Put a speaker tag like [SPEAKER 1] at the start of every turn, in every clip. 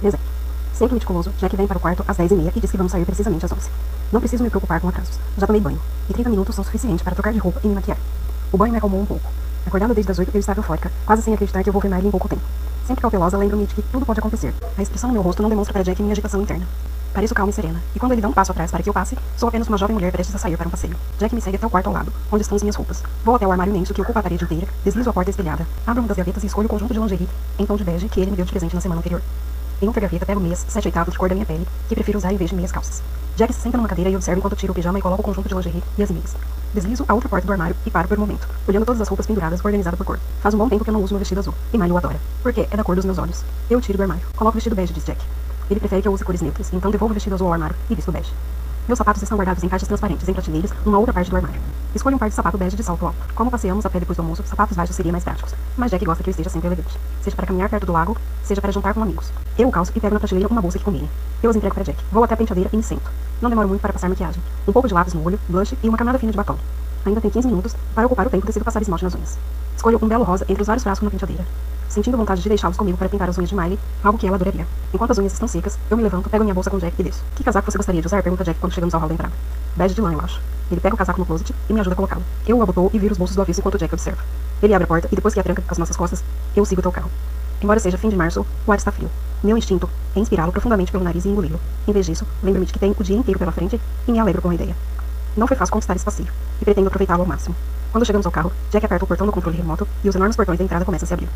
[SPEAKER 1] Deserto. Sempre meticuloso, Jack vem para o quarto às 10h30 e diz que vamos sair precisamente às 11. Não preciso me preocupar com atrasos. Já tomei banho. E 30 minutos são suficientes para trocar de roupa e me maquiar. O banho me acalmou um pouco. Acordada desde as 8, eu estava eufórica, quase sem acreditar que eu vou ver Miley em pouco tempo. Sempre cautelosa, lembro-me de que tudo pode acontecer. A expressão no meu rosto não demonstra para Jack minha agitação interna. Pareço calma e serena, e quando ele dá um passo atrás para que eu passe, sou apenas uma jovem mulher prestes a sair para um passeio. Jack me segue até o quarto ao lado, onde estão as minhas roupas. Vou até o armário imenso que ocupa a parede inteira, deslizo a porta espelhada, abro uma das gavetas e escolho o conjunto de lingerie em tom de bege que ele me deu de presente na semana anterior. Em outra gaveta pego meias 7/8 de cor da minha pele, que prefiro usar em vez de meias calças. Jack se senta numa cadeira e observa enquanto tiro o pijama e coloco o conjunto de lingerie e as meias. Deslizo a outra porta do armário e paro por um momento, olhando todas as roupas penduradas, organizada por cor. Faz um bom tempo que eu não uso meu vestido azul, e Miley o adora. Porque é da cor dos meus olhos. Eu tiro do armário. Coloco o vestido bege, diz Jack. Ele prefere que eu use cores neutras, então devolvo o vestido azul ao armário e visto bege. Meus sapatos estão guardados em caixas transparentes, em prateleiras, numa outra parte do armário. Escolho um par de sapato bege de salto alto. Como passeamos a pé depois do almoço, sapatos baixos seriam mais práticos. Mas Jack gosta que eu esteja sempre elegante. Seja para caminhar perto do lago, seja para jantar com amigos. Eu o calço e pego na prateleira uma bolsa que combine. Eu as entrego para Jack. Vou até a penteadeira e me sento. Não demoro muito para passar maquiagem. Um pouco de lápis no olho, blush e uma camada fina de batom. Ainda tem 15 minutos para ocupar o tempo decido passar esmalte nas unhas. Escolho um belo rosa entre os vários frascos na penteadeira, sentindo vontade de deixá-los comigo para pintar as unhas de Miley, algo que ela adoraria. Enquanto as unhas estão secas, eu me levanto, pego minha bolsa com Jack e desço. Que casaco você gostaria de usar? Pergunta Jack quando chegamos ao hall da entrada. Bege de lã, eu acho. Ele pega o casaco no closet e me ajuda a colocá-lo. Eu o abotoo e viro os bolsos do avesso enquanto Jack observa. Ele abre a porta e depois que a tranca às nossas costas, eu sigo até o carro. Embora seja fim de março, o ar está frio. Meu instinto é inspirá-lo profundamente pelo nariz e engoli-lo. Em vez disso, lembro-me de que tenho o dia inteiro pela frente e me alegro com a ideia. Não foi fácil conquistar esse passeio, e pretendo aproveitá-lo ao máximo. Quando chegamos ao carro, Jack aperta o portão do controle remoto e os enormes portões da entrada começam a se abrir.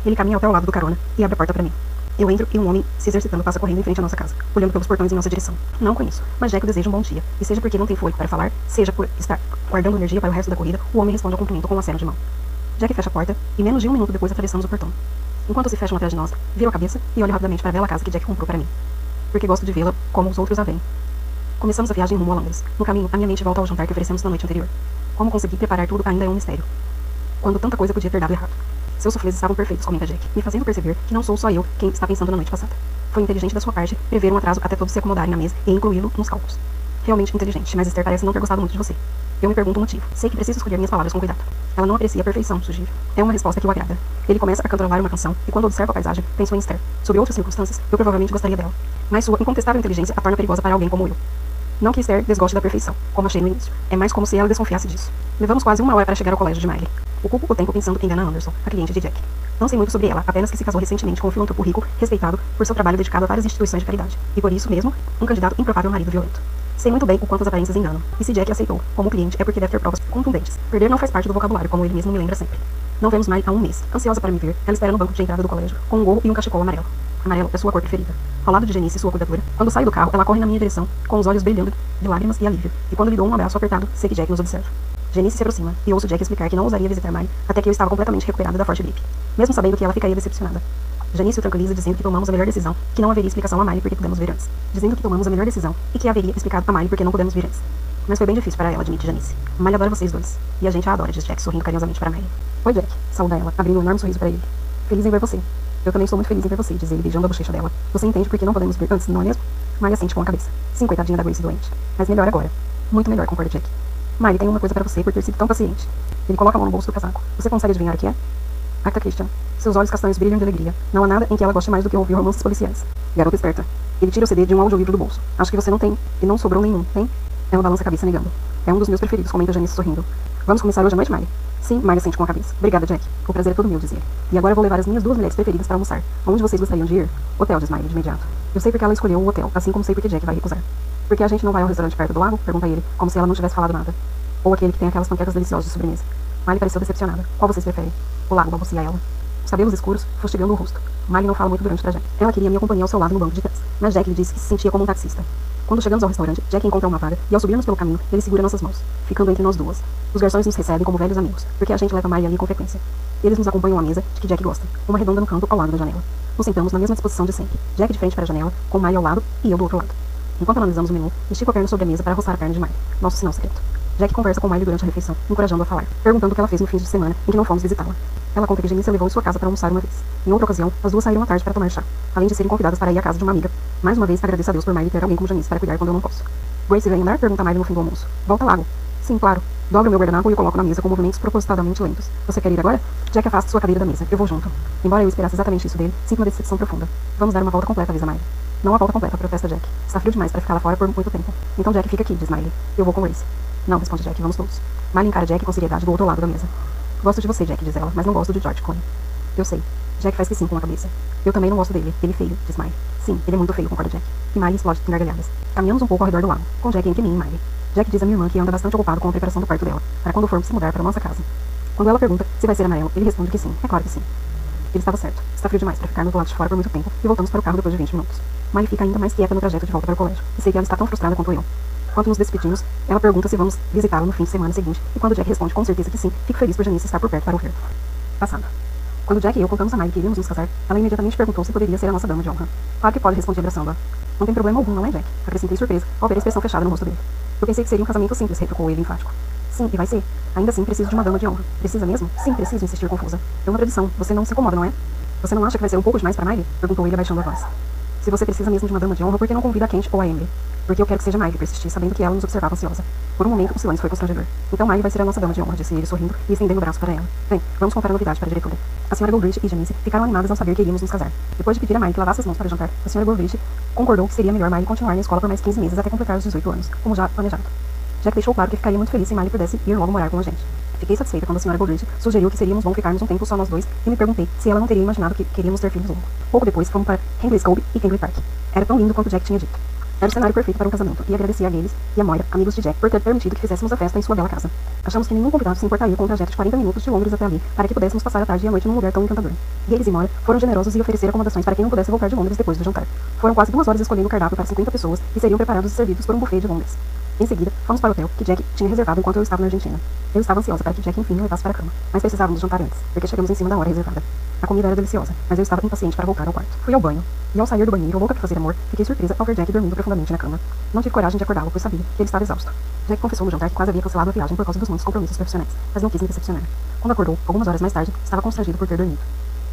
[SPEAKER 1] Ele caminha até ao lado do carona e abre a porta para mim. Eu entro e um homem se exercitando passa correndo em frente à nossa casa, olhando pelos portões em nossa direção. Não conheço, mas Jack deseja um bom dia, e seja porque não tem fôlego para falar, seja por estar guardando energia para o resto da corrida, o homem responde ao cumprimento com um aceno de mão. Jack fecha a porta e menos de um minuto depois atravessamos o portão. Enquanto se fecham atrás de nós, viro a cabeça e olho rapidamente para a bela casa que Jack comprou para mim, porque gosto de vê-la como os outros a veem. Começamos a viagem rumo a Londres. No caminho, a minha mente volta ao jantar que oferecemos na noite anterior. Como consegui preparar tudo ainda é um mistério. Quando tanta coisa podia ter dado errado. Seus suflês estavam perfeitos, comenta Jack, me fazendo perceber que não sou só eu quem está pensando na noite passada. Foi inteligente da sua parte prever um atraso até todos se acomodarem na mesa e incluí-lo nos cálculos. Realmente inteligente, mas Esther parece não ter gostado muito de você. Eu me pergunto o motivo. Sei que preciso escolher minhas palavras com cuidado. Ela não aprecia a perfeição, sugiro. É uma resposta que o agrada. Ele começa a cantarolar uma canção e quando observa a paisagem, penso em Esther. Sob outras circunstâncias, eu provavelmente gostaria dela. Mas sua incontestável inteligência a torna perigosa para alguém como eu. Não que Esther desgoste da perfeição, como achei no início. É mais como se ela desconfiasse disso. Levamos quase uma hora para chegar ao colégio de Miley. Ocupo o tempo pensando em Dana Anderson, a cliente de Jack. Não sei muito sobre ela, apenas que se casou recentemente com um filantropo rico, respeitado por seu trabalho dedicado a várias instituições de caridade. E por isso mesmo, um candidato improvável marido violento. Sei muito bem o quanto as aparências enganam. E se Jack aceitou como cliente é porque deve ter provas contundentes. Perder não faz parte do vocabulário, como ele mesmo me lembra sempre. Não vemos Miley há um mês. Ansiosa para me ver, ela espera no banco de entrada do colégio, com um gorro e um cachecol amarelo. Amarelo é sua cor preferida. Ao lado de Janice, sua cuidadora, quando saio do carro, ela corre na minha direção, com os olhos brilhando de lágrimas e alívio. E quando lhe dou um abraço apertado, sei que Jack nos observa. Janice se aproxima, e ouço Jack explicar que não ousaria visitar Miley até que eu estava completamente recuperada da forte gripe, mesmo sabendo que ela ficaria decepcionada. Janice o tranquiliza dizendo que tomamos a melhor decisão, que não haveria explicação a Miley porque pudemos ver antes. Dizendo que tomamos a melhor decisão e que haveria explicado a Miley porque não pudemos vir antes. Mas foi bem difícil para ela, admite Janice. Miley adora vocês dois. E a gente a adora, diz Jack, sorrindo carinhosamente para Miley. Oi, Jack, saúda ela, abrindo um enorme sorriso para ele. Feliz em ver você. Eu também estou muito feliz em ver você, diz ele, beijando a bochecha dela. Você entende por que não podemos vir antes, não é mesmo? Miley assente com a cabeça. Sim, coitadinha da Grace doente. Mas melhor agora. Muito melhor, concorda Jack. Miley, tem uma coisa para você por ter sido tão paciente. Ele coloca a mão no bolso do casaco. Você consegue adivinhar o que é? Agatha Christian. Seus olhos castanhos brilham de alegria. Não há nada em que ela goste mais do que ouvir romances policiais. Garota esperta. Ele tira o CD de um audiolivro do bolso. Acho que você não tem. E não sobrou nenhum, tem? Ela balança a cabeça negando. É um dos meus preferidos, comenta Janice sorrindo. Vamos começar hoje à noite, Miley? Sim, Miley sente com a cabeça. Obrigada, Jack. O prazer é todo meu, diz ele. E agora vou levar as minhas duas mulheres preferidas para almoçar. Onde vocês gostariam de ir? Hotel, diz Miley de imediato. Eu sei porque ela escolheu o hotel, assim como sei porque Jack vai recusar. Porque a gente não vai ao restaurante perto do lago? Pergunta ele, como se ela não tivesse falado nada. Ou aquele que tem aquelas panquecas deliciosas de sobremesa. Miley pareceu decepcionada. Qual vocês preferem? O lago, balbucia ela. Os cabelos escuros, fustigando o rosto. Miley não fala muito durante o trajeto. Ela queria minha companhia ao seu lado no banco de trás, mas Jack lhe disse que se sentia como um taxista. Quando chegamos ao restaurante, Jack encontra uma vaga e ao subirmos pelo caminho, ele segura nossas mãos, ficando entre nós duas. Os garçons nos recebem como velhos amigos, porque a gente leva Miley ali com frequência. Eles nos acompanham à mesa, de que Jack gosta, uma redonda no canto ao lado da janela. Nos sentamos na mesma disposição de sempre, Jack de frente para a janela, com Miley ao lado e eu do outro lado. Enquanto analisamos o menu, estico a perna sobre a mesa para roçar a carne de Miley, nosso sinal secreto. Jack conversa com Miley durante a refeição, encorajando-a a falar, perguntando o que ela fez no fim de semana em que não fomos visitá-la. Ela conta que Janice levou em sua casa para almoçar uma vez. Em outra ocasião, as duas saíram à tarde para tomar chá, além de serem convidadas para ir à casa de uma amiga. Mais uma vez, agradeço a Deus por Miley ter alguém como Janice para cuidar quando eu não posso. Grace vem andar? Pergunta Miley no fim do almoço. Volta logo. Sim, claro. Dobro meu guardanapo e o coloco na mesa com movimentos propositadamente lentos. Você quer ir agora? Jack afasta sua cadeira da mesa. Eu vou junto. Embora eu esperasse exatamente isso dele, sinto uma decepção profunda. Vamos dar uma volta completa, avisa Miley. Não a volta completa, protesta Jack. Está frio demais para ficar lá fora por muito tempo. Então Jack fica aqui, diz Miley. Eu vou com Grace. Não, responde Jack, vamos todos. Miley encara Jack com seriedade do outro lado da mesa. Gosto de você, Jack, diz ela, mas não gosto de George Clooney. Eu sei. Jack faz que sim com a cabeça. Eu também não gosto dele. Ele é feio, diz Miley. Sim, ele é muito feio, concorda Jack. E Miley explode em gargalhadas. Caminhamos um pouco ao redor do lago, com Jack entre mim e Miley. Jack diz a minha irmã que anda bastante ocupado com a preparação do quarto dela, para quando formos se mudar para a nossa casa. Quando ela pergunta se vai ser amarelo, ele responde que sim. É claro que sim. Ele estava certo. Está frio demais para ficarmos do lado de fora por muito tempo, e voltamos para o carro depois de 20 minutos. Miley fica ainda mais quieta no trajeto de volta para o colégio, e sei que ela está tão frustrada quanto eu. Quando nos despedimos, ela pergunta se vamos visitá-la no fim de semana seguinte, e quando Jack responde com certeza que sim, fico feliz por Janice estar por perto para ouvir. Passado. Quando Jack e eu contamos a Miley que iríamos nos casar, ela imediatamente perguntou se poderia ser a nossa dama de honra. Claro que pode, respondi abraçando-a. Não tem problema algum, não é, Jack? Acrescentei surpresa ao ver a expressão fechada no rosto dele. Eu pensei que seria um casamento simples, retrucou ele enfático. Sim, e vai ser. Ainda assim, preciso de uma dama de honra. Precisa mesmo? Sim, preciso, insistir confusa. É uma tradição. Você não se incomoda, não é? Você não acha que vai ser um pouco demais para Miley? Perguntou ele abaixando a voz. Se você precisa mesmo de uma dama de honra, por que não convida a Kent ou a Emily? Porque eu quero que seja Miley, persisti, sabendo que ela nos observava ansiosa. Por um momento, o silêncio foi constrangedor. Então Miley vai ser a nossa dama de honra, disse ele sorrindo e estendendo o braço para ela. Bem, vamos contar a novidade para a diretora. A senhora Goldrich e Janice ficaram animadas ao saber que iríamos nos casar. Depois de pedir a Miley que lavasse as mãos para jantar, a senhora Goldrich concordou que seria melhor Miley continuar na escola por mais 15 meses até completar os 18 anos, como já planejado. Jack deixou claro que ficaria muito feliz se Miley pudesse ir logo morar com a gente. Fiquei satisfeita quando a senhora Goldrich sugeriu que seríamos bom ficarmos um tempo só nós dois e me perguntei se ela não teria imaginado que queríamos ter filhos logo. Pouco depois, fomos para Hengley Cove e Hengley Park. Era tão lindo quanto Jack tinha dito. Era o cenário perfeito para um casamento, e agradecia a eles e a Moira, amigos de Jack, por ter permitido que fizéssemos a festa em sua bela casa. Achamos que nenhum convidado se importaria com um trajeto de 40 minutos de Londres até ali, para que pudéssemos passar a tarde e a noite num lugar tão encantador. E eles e Moira foram generosos e ofereceram acomodações para quem não pudesse voltar de Londres depois do jantar. Foram quase 2 horas escolhendo o cardápio para 50 pessoas e seriam preparados e servidos por um buffet de Londres. Em seguida, fomos para o hotel que Jack tinha reservado enquanto eu estava na Argentina. Eu estava ansiosa para que Jack enfim me levasse para a cama, mas precisávamos jantar antes, porque chegamos em cima da hora reservada. A comida era deliciosa, mas eu estava impaciente para voltar ao quarto. Fui ao banho, e ao sair do banheiro, louca por fazer amor, fiquei surpresa ao ver Jack dormindo profundamente na cama. Não tive coragem de acordá-lo, pois sabia que ele estava exausto. Jack confessou no jantar que quase havia cancelado a viagem por causa dos muitos compromissos profissionais, mas não quis me decepcionar. Quando acordou, algumas horas mais tarde, estava constrangido por ter dormido.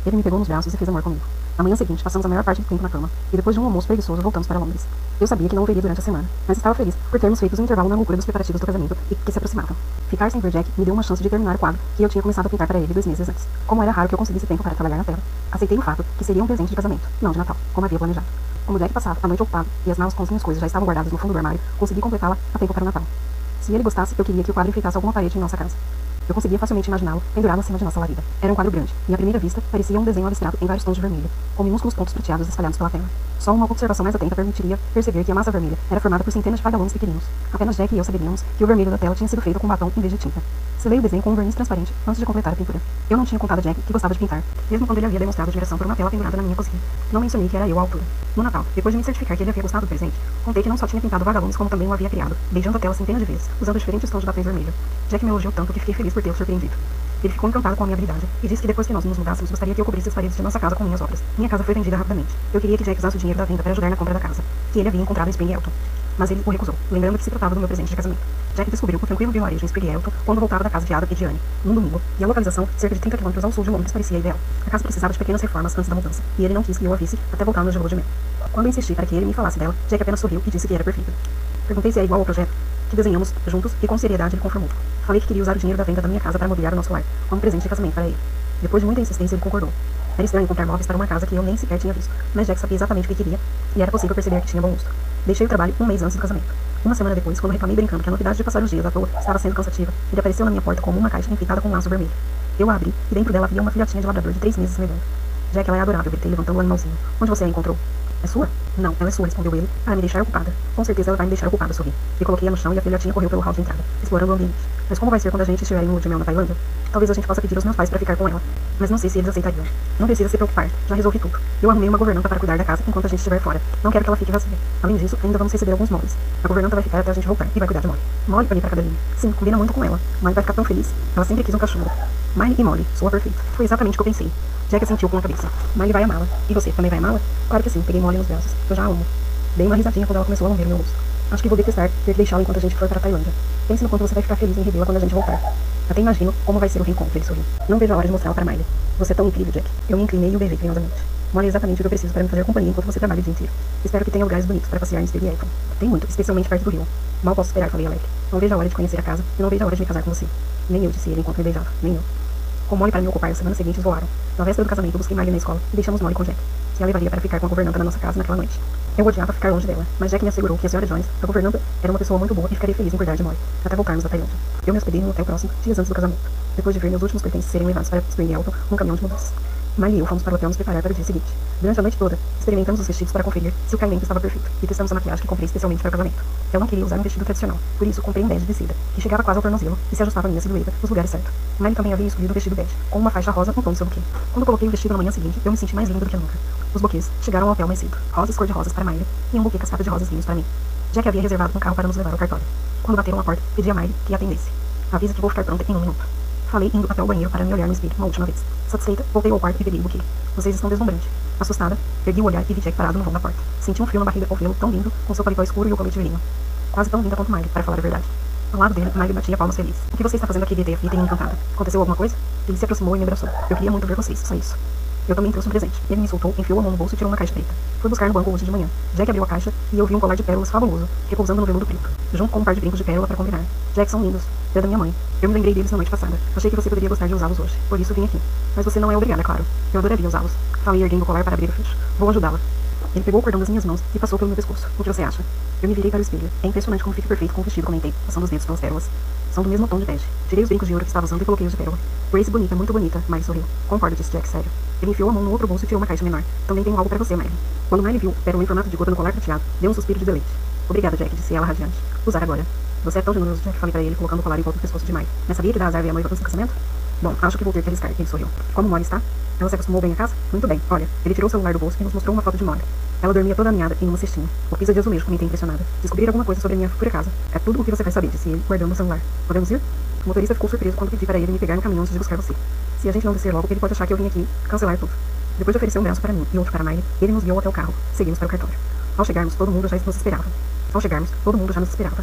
[SPEAKER 1] Ele me pegou nos braços e fez amor comigo. Na manhã seguinte, passamos a maior parte do tempo na cama, e depois de um almoço preguiçoso, voltamos para Londres. Eu sabia que não o veria durante a semana, mas estava feliz por termos feito um intervalo na loucura dos preparativos do casamento e que se aproximavam. Ficar sem ver Jack me deu uma chance de terminar o quadro que eu tinha começado a pintar para ele 2 meses antes. Como era raro que eu conseguisse tempo para trabalhar na tela, aceitei o fato que seria um presente de casamento, não de Natal, como havia planejado. Como Jack passava a noite ocupado e as malas com as minhas coisas já estavam guardadas no fundo do armário, consegui completá-la a tempo para o Natal. Se ele gostasse, eu queria que o quadro enfeitasse alguma parede em nossa casa. Eu conseguia facilmente imaginá-lo pendurado acima de nossa lareira. Era um quadro grande, e à primeira vista parecia um desenho abstrato em vários tons de vermelho, com minúsculos pontos prateados espalhados pela tela. Só uma observação mais atenta permitiria perceber que a massa vermelha era formada por centenas de vagalumes pequeninos. Apenas Jack e eu saberíamos que o vermelho da tela tinha sido feito com batom em vez de tinta. Selei o desenho com um verniz transparente antes de completar a pintura. Eu não tinha contado a Jack que gostava de pintar, mesmo quando ele havia demonstrado admiração por uma tela pendurada na minha cozinha. Não mencionei que era eu a autora. No Natal, depois de me certificar que ele havia gostado do presente, contei que não só tinha pintado vagalumes como também o havia criado, beijando a tela centenas de vezes, usando diferentes tons de batom vermelho. Jack me elogiou tanto que fiquei feliz por tê-lo surpreendido. Ele ficou encantado com a minha habilidade e disse que depois que nós nos mudássemos, gostaria que eu cobrisse as paredes de nossa casa com minhas obras. Minha casa foi vendida rapidamente. Eu queria que Jack usasse o dinheiro da venda para ajudar na compra da casa, que ele havia encontrado em Spring Elton. Mas ele o recusou, lembrando que se tratava do meu presente de casamento. Jack descobriu o tranquilo vilarejo em Spring Elton quando voltava da casa de Ada e de Anne, num domingo, e a localização, cerca de 30 km ao sul de Londres, parecia ideal. A casa precisava de pequenas reformas antes da mudança, e ele não quis que eu a visse até voltarmos de lua de mel. Quando insisti para que ele me falasse dela, Jack apenas sorriu e disse que era perfeita. Perguntei se era igual ao projeto que desenhamos juntos e com seriedade ele confirmou. Falei que queria usar o dinheiro da venda da minha casa para mobiliar o nosso lar, como presente de casamento para ele. Depois de muita insistência, ele concordou. Era estranho comprar móveis para uma casa que eu nem sequer tinha visto, mas Jack sabia exatamente o que queria, e era possível perceber que tinha bom gosto. Deixei o trabalho 1 mês antes do casamento. Uma semana depois, quando reclamei brincando que a novidade de passar os dias à toa estava sendo cansativa, ele apareceu na minha porta como uma caixa enfeitada com um laço vermelho. Eu a abri, e dentro dela havia uma filhotinha de labrador de 3 meses medando. Jack, ela é adorável, gritei, levantando o animalzinho. Onde você a encontrou? É sua? Não, ela é sua, respondeu ele, para me deixar ocupada. Com certeza ela vai me deixar ocupada, sorri. E coloquei-a no chão e a filhotinha correu pelo hall de entrada, explorando o ambiente. Mas como vai ser quando a gente estiver em lua de mel na Tailândia? Talvez a gente possa pedir aos meus pais para ficar com ela. Mas não sei se eles aceitariam. Não precisa se preocupar, já resolvi tudo. Eu arrumei uma governanta para cuidar da casa enquanto a gente estiver fora. Não quero que ela fique vazia. Além disso, ainda vamos receber alguns móveis. A governanta vai ficar até a gente voltar e vai cuidar de Molly. Molly, olhei para a cadelinha. Sim, combina muito com ela. Molly vai ficar tão feliz. Ela sempre quis um cachorro. Miley e Molly, soa perfeito. Foi exatamente o que eu pensei. Jack assentiu com a cabeça. Miley vai amá-la. E você, também vai amá-la? Claro que sim, peguei Molly nos braços. Eu já a amo. Dei uma risadinha quando ela começou a lamber meu rosto. Acho que vou detestar ter que deixá-la enquanto a gente for para a Tailândia. Pense no quanto você vai ficar feliz em revê-la quando a gente voltar. Até imagino como vai ser o reencontro, ele sorriu. Não vejo a hora de mostrá-la para Miley. Você é tão incrível, Jack. Eu me inclinei e o beijei carinhosamente. Molly é exatamente o que eu preciso para me fazer companhia enquanto você trabalha o dia inteiro. Espero que tenha lugares bonitos para passear em Speed e Elton. Tem muito, especialmente perto do rio. Mal posso esperar, falei alegre. Não vejo a hora de conhecer a casa e não vejo a hora de me casar com você. Nem eu, disse ele enquanto me beijava. Nem eu. Com Molly para me ocupar, as semanas seguintes voaram. Na véspera do casamento, busquei Miley na escola e deixamos Molly com Jack, que a levaria para ficar com a governanta na nossa casa naquela noite. Eu odiava ficar longe dela, mas Jack me assegurou que a senhora Jones, a governanta, era uma pessoa muito boa e ficaria feliz em cuidar de Molly, até voltarmos da Tailândia. Eu me hospedei num hotel próximo, dias antes do casamento, depois de ver meus últimos pertences serem levados para Spring Elton num caminhão de mudanças. Miley e eu fomos para o hotel nos preparar para o dia seguinte. Durante a noite toda, experimentamos os vestidos para conferir se o caimento estava perfeito e testamos a maquiagem que comprei especialmente para o casamento. Eu não queria usar um vestido tradicional, por isso comprei um bege de seda, que chegava quase ao tornozelo e se ajustava à minha silhueta nos lugares certos. Miley também havia escolhido o vestido bege, com uma faixa rosa no tom do seu buquê. Quando coloquei o vestido na manhã seguinte, eu me senti mais linda do que nunca. Os buquês chegaram ao hotel mais cedo, rosas cor-de-rosas para Miley e um buquê cascata de rosas lindos para mim. Jack havia reservado um carro para nos levar ao cartório. Quando bateram a porta, pedi a Miley que a atendesse. Avisa que vou ficar pronta em 1 minuto. Falei indo até o banheiro para me olhar no espelho uma última vez. Satisfeita, voltei ao quarto e peguei o buquê. Vocês estão deslumbrantes. Assustada, ergui o olhar e vi Jack parado no vão da porta. Senti um frio na barriga ao vê-lo tão lindo, com seu paletó escuro e o colete vinho. Quase tão linda quanto Miley, para falar a verdade. Ao lado dele, Miley batia palmas feliz. O que você está fazendo aqui, gritei aflita e encantada? Aconteceu alguma coisa? Ele se aproximou e me abraçou. Eu queria muito ver vocês, só isso. Eu também trouxe um presente. Ele me soltou, enfiou a mão no bolso e tirou uma caixa preta. Fui buscar no banco hoje de manhã. Jack abriu a caixa e eu vi um colar de pérolas fabuloso, repousando no veludo preto, junto com um par de brincos de pérola para combinar. Jack, são lindos. É da minha mãe. Eu me lembrei deles na noite passada. Achei que você poderia gostar de usá-los hoje. Por isso vim aqui. Mas você não é obrigada, claro. Eu adoraria usá-los. Falei erguendo o colar para abrir o fecho. Vou ajudá-la. Ele pegou o cordão das minhas mãos e passou pelo meu pescoço. O que você acha? Eu me virei para o espelho. É impressionante como fica perfeito com o vestido, comentei, passando os dedos pelas pérolas. São do mesmo tom de bege. Tirei os brincos de ouro que estava usando e coloquei os de pérola. Grace, bonita, muito bonita. Miley sorriu. Concordo, disse Jack, sério. Ele enfiou a mão no outro bolso e tirou uma caixa menor. Também tenho algo para você, Miley. Quando Miley viu pérola em formato de gota no colar prateado, deu um suspiro de deleite. Obrigada, Jack, disse ela radiante. Usar agora. Você é tão generoso, Jack, falei para ele, colocando o colar em volta do pescoço de Miley. Mas sabia que dar azar ver a noiva antes do casamento? Bom, acho que vou ter que arriscar, ele sorriu. Como Molly está? Ela se acostumou bem a casa? Muito bem. Olha, ele tirou o celular do bolso e nos mostrou uma foto de Molly. Ela dormia toda aninhada em uma cestinha. O piso de azulejo, comentei impressionada. Descobrir alguma coisa sobre a minha futura casa. É tudo o que você quer saber, disse ele, guardando o celular. Podemos ir? O motorista ficou surpreso quando pedi para ele me pegar no caminhão antes de buscar você. Se a gente não descer logo, ele pode achar que eu vim aqui cancelar tudo. Depois de oferecer um braço para mim e outro para Miley, ele nos guiou até o carro. Seguimos para o cartório. Ao chegarmos, todo mundo já nos esperava.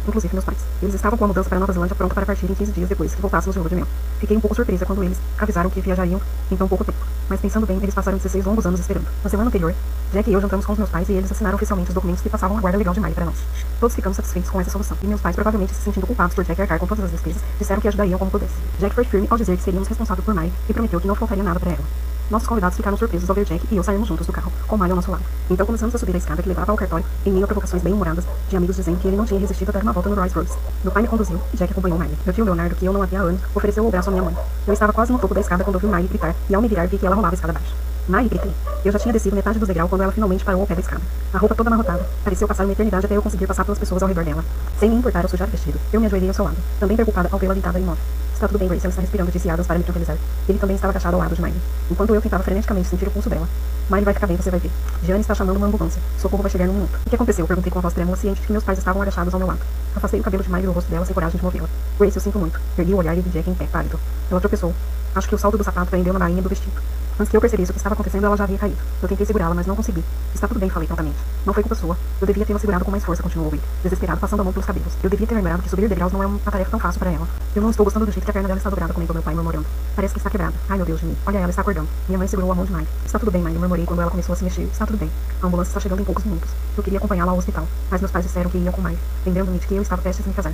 [SPEAKER 1] Inclusive meus pais. Eles estavam com a mudança para Nova Zelândia pronta para partir em 15 dias depois que voltássemos de lua de mel. Fiquei um pouco surpresa quando eles avisaram que viajariam em tão pouco tempo. Mas pensando bem, eles passaram 16 longos anos esperando. Na semana anterior, Jack e eu jantamos com os meus pais e eles assinaram oficialmente os documentos que passavam a guarda legal de Miley para nós. Todos ficamos satisfeitos com essa solução. E meus pais, provavelmente se sentindo culpados por Jack arcar com todas as despesas, disseram que ajudariam como pudesse. Jack foi firme ao dizer que seríamos responsáveis por Miley e prometeu que não faltaria nada para ela. Nossos convidados ficaram surpresos ao ver Jack e eu sairmos juntos do carro, com Miley ao nosso lado. Então começamos a subir a escada que levava ao cartório, em meio a provocações bem-humoradas de amigos dizendo que ele não tinha resistido a dar uma volta no Rolls Royce. Meu pai me conduziu e Jack acompanhou Miley. Meu tio Leonardo, que eu não havia há anos, ofereceu o braço à minha mãe. Eu estava quase no topo da escada quando ouvi Miley gritar, e ao me virar vi que ela rolava a escada abaixo. Miley, gritei. Eu já tinha descido metade do degrau quando ela finalmente parou ao pé da escada. A roupa toda amarrotada. Pareceu passar uma eternidade até eu conseguir passar pelas pessoas ao redor dela. Sem me importar ao sujar o vestido, eu me ajoelhei ao seu lado, também preocupada ao vê-la deitada imóvel. Está tudo bem, Grace, ela está respirando, disse Adams para me tranquilizar. Ele também estava agachado ao lado de Miley, enquanto eu tentava freneticamente sentir o pulso dela. Miley vai ficar bem, você vai ver. Gianni está chamando uma ambulância. Socorro vai chegar num minuto. O que aconteceu? Perguntei com a voz trêmula, ciente de que meus pais estavam agachados ao meu lado. Afastei o cabelo de Miley do rosto dela sem coragem de movê-la. Grace, eu sinto muito. Ergui o olhar e vi Jack em pé, pálido. Ela tropeçou. Acho que o salto do sapato prendeu na bainha do vestido. Antes que eu percebesse o que estava acontecendo, ela já havia caído. Eu tentei segurá-la, mas não consegui. Está tudo bem, falei prontamente. Não foi culpa sua. Eu devia tê-la segurado com mais força, continuou ele, desesperado, passando a mão pelos cabelos. Eu devia ter lembrado que subir degraus não é uma tarefa tão fácil para ela. Eu não estou gostando do jeito que a perna dela está dobrada, comentou meu pai murmurando. Parece que está quebrada. Ai, meu Deus de mim. Olha, ela está acordando. Minha mãe segurou a mão de Miley. Está tudo bem, Miley, murmurei quando ela começou a se mexer. Está tudo bem. A ambulância está chegando em poucos minutos. Eu queria acompanhá-la ao hospital, mas meus pais disseram que iam com Miley, lembrando-me de que eu estava prestes a me casar.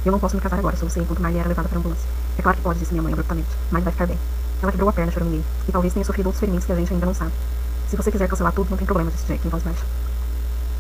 [SPEAKER 1] Eu não posso me casar agora, solucei enquanto Miley era levada para a ambulância. É claro que pode, disse minha mãe abruptamente. Miley vai ficar bem. Ela quebrou a perna, choraminguei, e talvez tenha sofrido outros ferimentos que a gente ainda não sabe. Se você quiser cancelar tudo, não tem problema, disse Jack em voz baixa.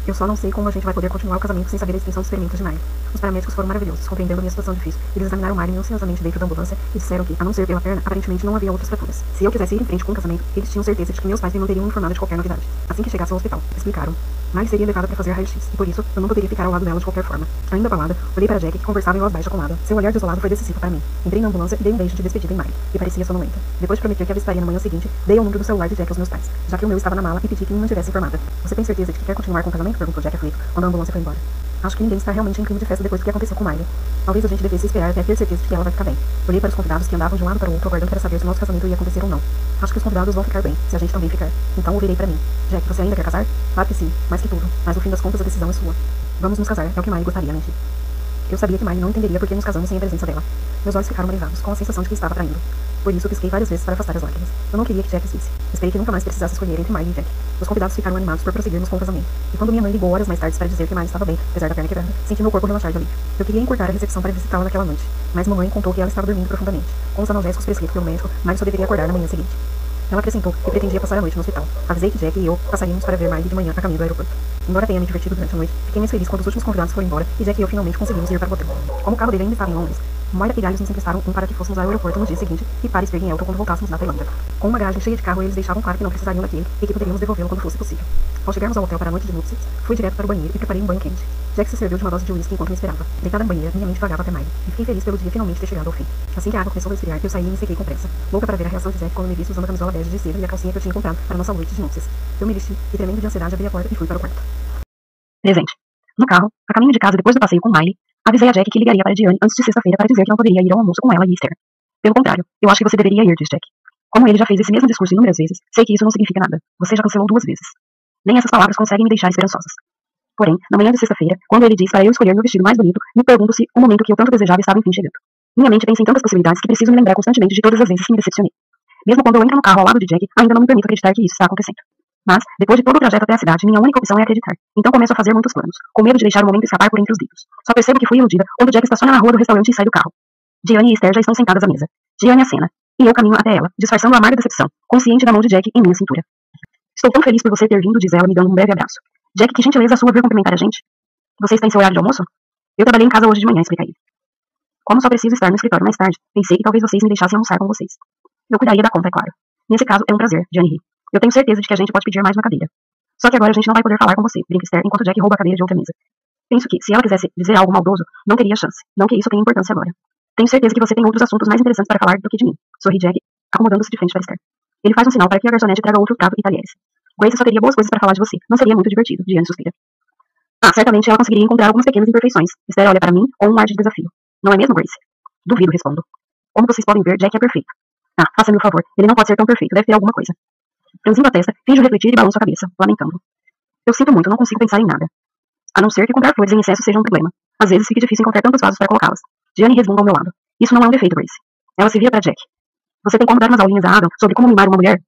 [SPEAKER 1] Eu só não sei como a gente vai poder continuar o casamento sem saber a extensão dos ferimentos de Miley. Os paramédicos foram maravilhosos, compreendendo a minha situação difícil. Eles examinaram Miley minuciosamente dentro da ambulância e disseram que, a não ser pela perna, aparentemente não havia outras fraturas. Se eu quisesse ir em frente com o casamento, eles tinham certeza de que meus pais me manteriam informada de qualquer novidade. Assim que chegasse ao hospital, explicaram. Miley seria levada para fazer raio-x, e por isso, eu não poderia ficar ao lado dela de qualquer forma. Ainda abalada, olhei para Jack, que conversava em voz baixa com Ada. Seu olhar desolado foi decisivo para mim. Entrei na ambulância e dei um beijo de despedida em Miley, e parecia sonolenta. Depois de prometer que avistaria na manhã seguinte, dei o número do celular de Jack aos meus pais, já que o meu estava na mala, e pedi que me mantivesse informada. Você tem certeza de que quer continuar com o casamento? Perguntou Jack aflito, quando a ambulância foi embora. Acho que ninguém está realmente em clima de festa depois do que aconteceu com Miley. Talvez a gente devesse esperar até ter certeza de que ela vai ficar bem. Olhei para os convidados que andavam de um lado para o outro, aguardando para saber se o nosso casamento ia acontecer ou não. Acho que os convidados vão ficar bem, se a gente também ficar. Então eu virei para mim. Jack, você ainda quer casar? Claro que sim, mais que tudo. Mas no fim das contas a decisão é sua. Vamos nos casar, é o que Miley gostaria, né, G? Eu sabia que Miley não entenderia por que nos casamos sem a presença dela. Meus olhos ficaram marivados, com a sensação de que estava traindo. Por isso, pisquei várias vezes para afastar as lágrimas. Eu não queria que Jack visse. Esperei que nunca mais precisasse escolher entre Miley e Jack. Os convidados ficaram animados por prosseguirmos com o casamento. E quando minha mãe ligou horas mais tarde para dizer que Miley estava bem, apesar da perna quebrada, senti meu corpo relaxar de alívio. Eu queria encurtar a recepção para visitá-la naquela noite, mas mamãe contou que ela estava dormindo profundamente. Com os analgésicos prescritos pelo médico, Miley só deveria acordar na manhã seguinte. Ela acrescentou que pretendia passar a noite no hospital. Avisei que Jack e eu passaríamos para ver Miley de manhã a caminho do aeroporto. Embora tenha me divertido durante a noite, fiquei mais feliz quando os últimos convidados foram embora e Jack e eu finalmente conseguimos ir para o hotel. Como o carro dele ainda estava em Londres, Moira e Giles nos emprestaram um para que fôssemos ao aeroporto no dia seguinte e para Spring Elton quando voltássemos da Tailândia. Com uma garagem cheia de carro, eles deixavam claro que não precisariam daquele e que poderíamos devolvê-lo quando fosse possível. Ao chegarmos ao hotel para a noite de núpcias, fui direto para o banheiro e preparei um banho quente. Jack se serviu de uma dose de uísque enquanto me esperava. Deitada na banheira, minha mente vagava até Miley, e fiquei feliz pelo dia finalmente ter chegado ao fim. Assim que a água começou a esfriar, eu saí e me sequei com pressa, louca para ver a reação de Jack quando me visse usando a camisola bege de seda e a calcinha que eu tinha comprado para nossa noite de núpcias. Eu me vesti e, tremendo de ansiedade, abri a porta e fui para o quarto. Presente. No carro, a caminho de casa depois do passeio com Miley, avisei a Jack que ligaria para Diane antes de sexta-feira para dizer que não poderia ir ao almoço com ela e Esther. Pelo contrário, eu acho que você deveria ir, diz Jack. Como ele já fez esse mesmo discurso inúmeras vezes, sei que isso não significa nada. Você já cancelou 2 vezes. Nem essas palavras conseguem me deixar esperançosas. Porém, na manhã de sexta-feira, quando ele diz para eu escolher meu vestido mais bonito, me pergunto se o momento que eu tanto desejava estava enfim chegando. Minha mente pensa em tantas possibilidades que preciso me lembrar constantemente de todas as vezes que me decepcionei. Mesmo quando eu entro no carro ao lado de Jack, ainda não me permito acreditar que isso está acontecendo. Mas, depois de todo o trajeto até a cidade, minha única opção é acreditar. Então começo a fazer muitos planos, com medo de deixar o momento escapar por entre os dedos. Só percebo que fui iludida quando Jack estaciona na rua do restaurante e sai do carro. Diane e Esther já estão sentadas à mesa. Diane acena, e eu caminho até ela, disfarçando a amarga decepção, consciente da mão de Jack em minha cintura. Estou tão feliz por você ter vindo, diz ela, me dando um breve abraço. Jack, que gentileza sua vir cumprimentar a gente. Você está em seu horário de almoço? Eu trabalhei em casa hoje de manhã, explica ele. Como só preciso estar no escritório mais tarde, pensei que talvez vocês me deixassem almoçar com vocês. Eu cuidaria da conta, é claro. Nesse caso, é um prazer, Diane ri. Eu tenho certeza de que a gente pode pedir mais uma cadeira. Só que agora a gente não vai poder falar com você, brinca Esther, enquanto Jack rouba a cadeira de outra mesa. Penso que, se ela quisesse dizer algo maldoso, não teria chance. Não que isso tenha importância agora. Tenho certeza que você tem outros assuntos mais interessantes para falar do que de mim. Sorri Jack, acomodando-se de frente para Esther. Ele faz um sinal para que a garçonete traga outro prato e talheres. Grace só teria boas coisas para falar de você. Não seria muito divertido, Diane suspira. Ah, certamente ela conseguiria encontrar algumas pequenas imperfeições. Esther olha para mim com um ar de desafio. Não é mesmo, Grace? Duvido, respondo. Como vocês podem ver, Jack é perfeito. Ah, faça-me o favor. Ele não pode ser tão perfeito. Deve ter alguma coisa. Franzindo a testa, finjo refletir e balanço a cabeça, lamentando. Eu sinto muito, não consigo pensar em nada. A não ser que comprar flores em excesso seja um problema. Às vezes fica difícil encontrar tantos vasos para colocá-las. Diane resmunga ao meu lado. Isso não é um defeito, Grace. Ela se vira para Jack. Você tem como dar umas aulinhas a Adam sobre como mimar uma mulher?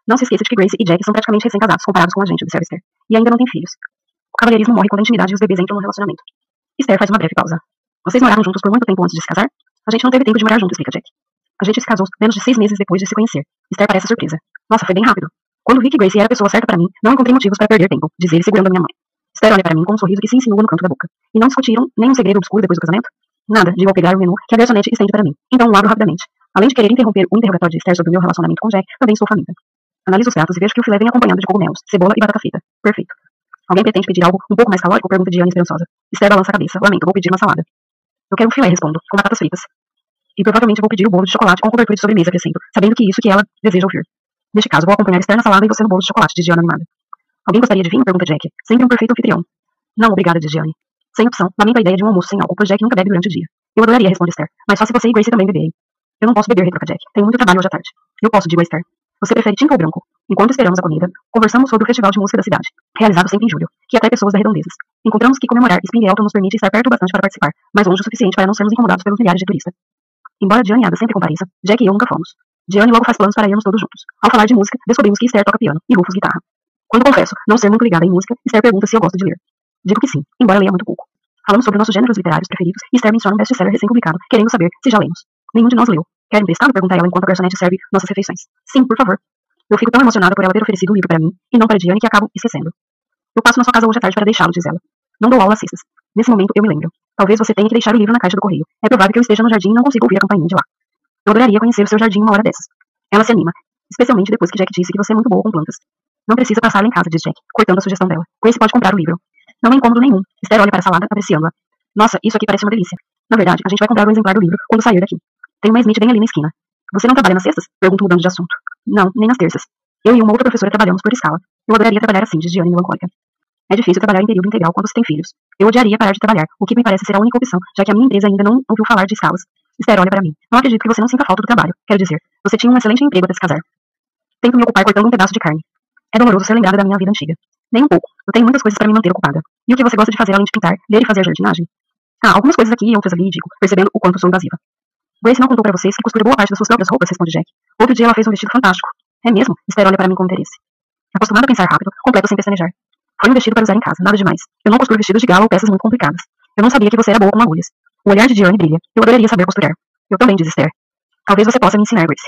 [SPEAKER 1] Não se esqueça de que Grace e Jack são praticamente recém-casados comparados com a gente, observa Esther. E ainda não têm filhos. O cavalheirismo morre quando a intimidade e os bebês entram no relacionamento. Esther faz uma breve pausa. Vocês moraram juntos por muito tempo antes de se casar? A gente não teve tempo de morar juntos, explica Jack. A gente se casou menos de 6 meses depois de se conhecer. Esther parece surpresa. Nossa, foi bem rápido. Quando vi que Grace era a pessoa certa para mim, não encontrei motivos para perder tempo, diz ele segurando a minha mão. Esther olha para mim com um sorriso que se insinua no canto da boca. E não discutiram nenhum segredo obscuro depois do casamento? Nada, digo ao pegar o menu que a garçonete estende para mim. Então o abro rapidamente. Além de querer interromper o interrogatório de Esther sobre o meu relacionamento com Jack, também sou faminta. Analiso os pratos e vejo que o filé vem acompanhado de cogumelos, cebola e batata frita. Perfeito. Alguém pretende pedir algo um pouco mais calórico? Pergunta Diane esperançosa. Esther balança a cabeça. Lamento, vou pedir uma salada. Eu quero um filé, respondo, com batatas fritas. E provavelmente vou pedir o bolo de chocolate com cobertura de sobremesa, acrescento, sabendo que isso que ela deseja ouvir. Neste caso, vou acompanhar Esther na salada e você no bolo de chocolate, diz Diane animada. Alguém gostaria de vinho? Pergunta Jack. Sempre um perfeito anfitrião. Não, obrigada, diz Diane. Sem opção, lamento a ideia de um almoço sem álcool, pois Jack nunca bebe durante o dia. Eu adoraria, responde Esther, mas só se você e Grace também beberem. Eu não posso beber, retruca Jack. Tenho muito trabalho hoje à tarde. Eu posso, digo a Esther. Você prefere tinto ou branco? Enquanto esperamos a comida, conversamos sobre o festival de música da cidade, realizado sempre em julho, que atrai pessoas da redondezas. Encontramos que comemorar Spring Elton nos permite estar perto o bastante para participar, mas longe o suficiente para não sermos incomodados pelos milhares de turistas. Embora Diane e Ada sempre compareça, Jack e eu nunca fomos. Diane logo faz planos para irmos todos juntos. Ao falar de música, descobrimos que Esther toca piano e Rufus guitarra. Quando confesso não ser muito ligada em música, Esther pergunta se eu gosto de ler. Digo que sim, embora leia muito pouco. Falamos sobre nossos gêneros literários preferidos e Esther menciona um best-seller recém-publicado, querendo saber se já lemos. Nenhum de nós leu. Quer emprestado? Pergunta ela enquanto a garçonete serve nossas refeições. Sim, por favor. Eu fico tão emocionada por ela ter oferecido o livro para mim, e não para Diane, que acabo esquecendo. Eu passo na sua casa hoje à tarde para deixá-lo, diz ela. Não dou aula às sextas. Nesse momento, eu me lembro. Talvez você tenha que deixar o livro na caixa do correio. É provável que eu esteja no jardim e não consiga ouvir a campainha de lá. Eu adoraria conhecer o seu jardim uma hora dessas. Ela se anima, especialmente depois que Jack disse que você é muito boa com plantas. Não precisa passar lá em casa, diz Jack, cortando a sugestão dela. Grace pode comprar o livro. Não é incômodo nenhum. Esther olha para a salada, apreciando-a. Nossa, isso aqui parece uma delícia. Na verdade, a gente vai comprar um exemplar do livro quando sair daqui. Tem uma Smith bem ali na esquina. Você não trabalha nas sextas? Pergunto mudando de assunto. Não, nem nas terças. Eu e uma outra professora trabalhamos por escala. Eu adoraria trabalhar assim, diz Diane melancólica. É difícil trabalhar em período integral quando se tem filhos. Eu odiaria parar de trabalhar, o que me parece ser a única opção, já que a minha empresa ainda não ouviu falar de escalas. Esther olha para mim. Não acredito que você não sinta falta do trabalho. Quero dizer, você tinha um excelente emprego até se casar. Tento me ocupar cortando um pedaço de carne. É doloroso ser lembrada da minha vida antiga. Nem um pouco. Eu tenho muitas coisas para me manter ocupada. E o que você gosta de fazer além de pintar, ler e fazer jardinagem? Ah, algumas coisas aqui e outras ali, digo, percebendo o quanto sou invasiva. Grace não contou pra vocês que costura boa parte das suas próprias roupas, responde Jack. Outro dia ela fez um vestido fantástico. É mesmo? Esther olha para mim com interesse. Acostumada a pensar rápido, completo sem pestanejar. Foi um vestido para usar em casa, nada demais. Eu não costuro vestidos de gala ou peças muito complicadas. Eu não sabia que você era boa com agulhas. O olhar de Diane brilha. Eu adoraria saber costurar. Eu também, diz Esther. Talvez você possa me ensinar, Grace.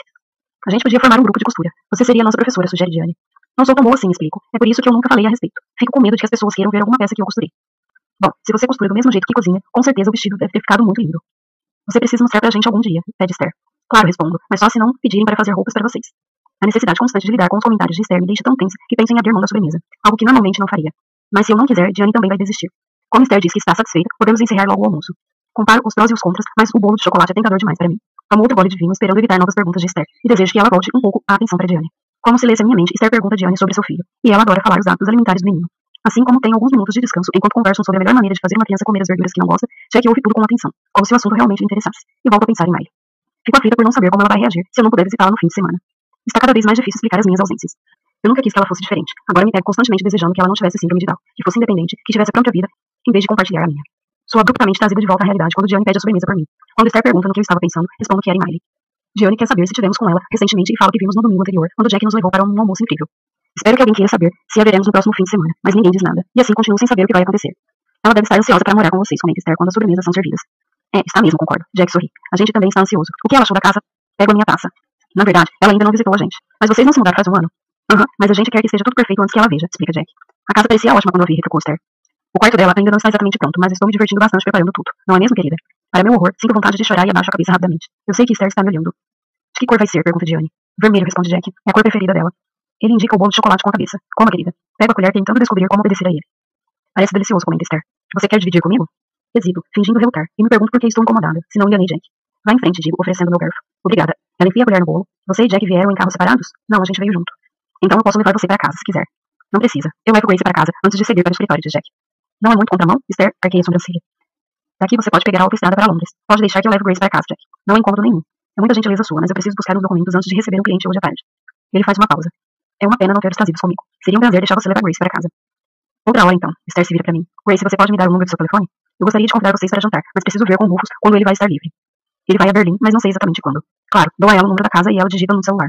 [SPEAKER 1] A gente podia formar um grupo de costura. Você seria a nossa professora, sugere Diane. Não sou tão boa assim, explico. É por isso que eu nunca falei a respeito. Fico com medo de que as pessoas queiram ver alguma peça que eu costurei. Bom, se você costura do mesmo jeito que cozinha, com certeza o vestido deve ter ficado muito lindo. Você precisa mostrar pra gente algum dia, pede Esther. Claro, respondo, mas só se não pedirem para fazer roupas para vocês. A necessidade constante de lidar com os comentários de Esther me deixa tão tensa que penso em abrir mão da sobremesa, algo que normalmente não faria. Mas se eu não quiser, Diane também vai desistir. Como Esther diz que está satisfeita, podemos encerrar logo o almoço. Comparo os prós e os contras, mas o bolo de chocolate é tentador demais para mim. Tomo outro gole de vinho, esperando evitar novas perguntas de Esther, e desejo que ela volte um pouco a atenção para Diane. Como se lesse a minha mente, Esther pergunta a Diane sobre seu filho, e ela adora falar os hábitos alimentares do menino. Assim como tem alguns minutos de descanso enquanto conversam sobre a melhor maneira de fazer uma criança comer as verduras que não gosta, Jack ouve tudo com atenção, como se o assunto realmente lhe interessasse, e volta a pensar em Miley. Fico aflita por não saber como ela vai reagir se eu não puder visitá-la no fim de semana. Está cada vez mais difícil explicar as minhas ausências. Eu nunca quis que ela fosse diferente. Agora me pego constantemente desejando que ela não tivesse síndrome de Down, que fosse independente, que tivesse a própria vida, em vez de compartilhar a minha. Sou abruptamente trazida de volta à realidade quando Diane pede a sobremesa por mim. Quando Esther pergunta no que eu estava pensando, respondo que era em Miley. Diane quer saber se tivemos com ela recentemente e fala que vimos no domingo anterior, quando Jack nos levou para um almoço incrível. Espero que alguém queira saber se a veremos no próximo fim de semana, mas ninguém diz nada, e assim continuo sem saber o que vai acontecer. Ela deve estar ansiosa para morar com vocês, comenta Esther, quando as sobremesas são servidas. É, está mesmo, concordo. Jack sorri. A gente também está ansioso. O que ela achou da casa? Pego a minha taça. Na verdade, ela ainda não visitou a gente. Mas vocês não se mudaram faz um ano? Aham, mas a gente quer que esteja tudo perfeito antes que ela veja, explica Jack. A casa parecia ótima quando eu vi, retrucou Esther. O quarto dela ainda não está exatamente pronto, mas estou me divertindo bastante preparando tudo. Não é mesmo, querida? Para meu horror, sinto vontade de chorar e abaixo a cabeça rapidamente. Eu sei que Esther está me olhando. De que cor vai ser? Pergunta Diane. Vermelho, responde Jack. É a cor preferida dela. Ele indica o bolo de chocolate com a cabeça. Coma, querida. Pego a colher tentando descobrir como obedecer a ele. Parece delicioso, comenta Esther. Você quer dividir comigo? Hesito, fingindo relutar, e me pergunto por que estou incomodada, se não enganei Jack. Vá em frente, digo, oferecendo meu garfo. Obrigada. Ela enfia a colher no bolo. Você e Jack vieram em carros separados? Não, a gente veio junto. Então eu posso levar você para casa, se quiser. Não precisa. Eu levo Grace para casa, antes de seguir para o escritório, diz Jack. Não é muito contramão? Esther arqueia a sobrancelha. Daqui você pode pegar a autoestrada para Londres. Pode deixar que eu levo Grace para casa, Jack. Não é incômodo nenhum. É muita gentileza sua, mas eu preciso buscar os documentos antes de receber um cliente hoje à tarde. Ele faz uma pausa. É uma pena não ter os trazivos comigo. Seria um prazer deixar você levar Grace para casa. Outra hora então. Esther se vira para mim. Grace, você pode me dar o número do seu telefone? Eu gostaria de convidar vocês para jantar, mas preciso ver com o Rufus quando ele vai estar livre. Ele vai a Berlim, mas não sei exatamente quando. Claro, dou a ela o número da casa e ela digita no celular.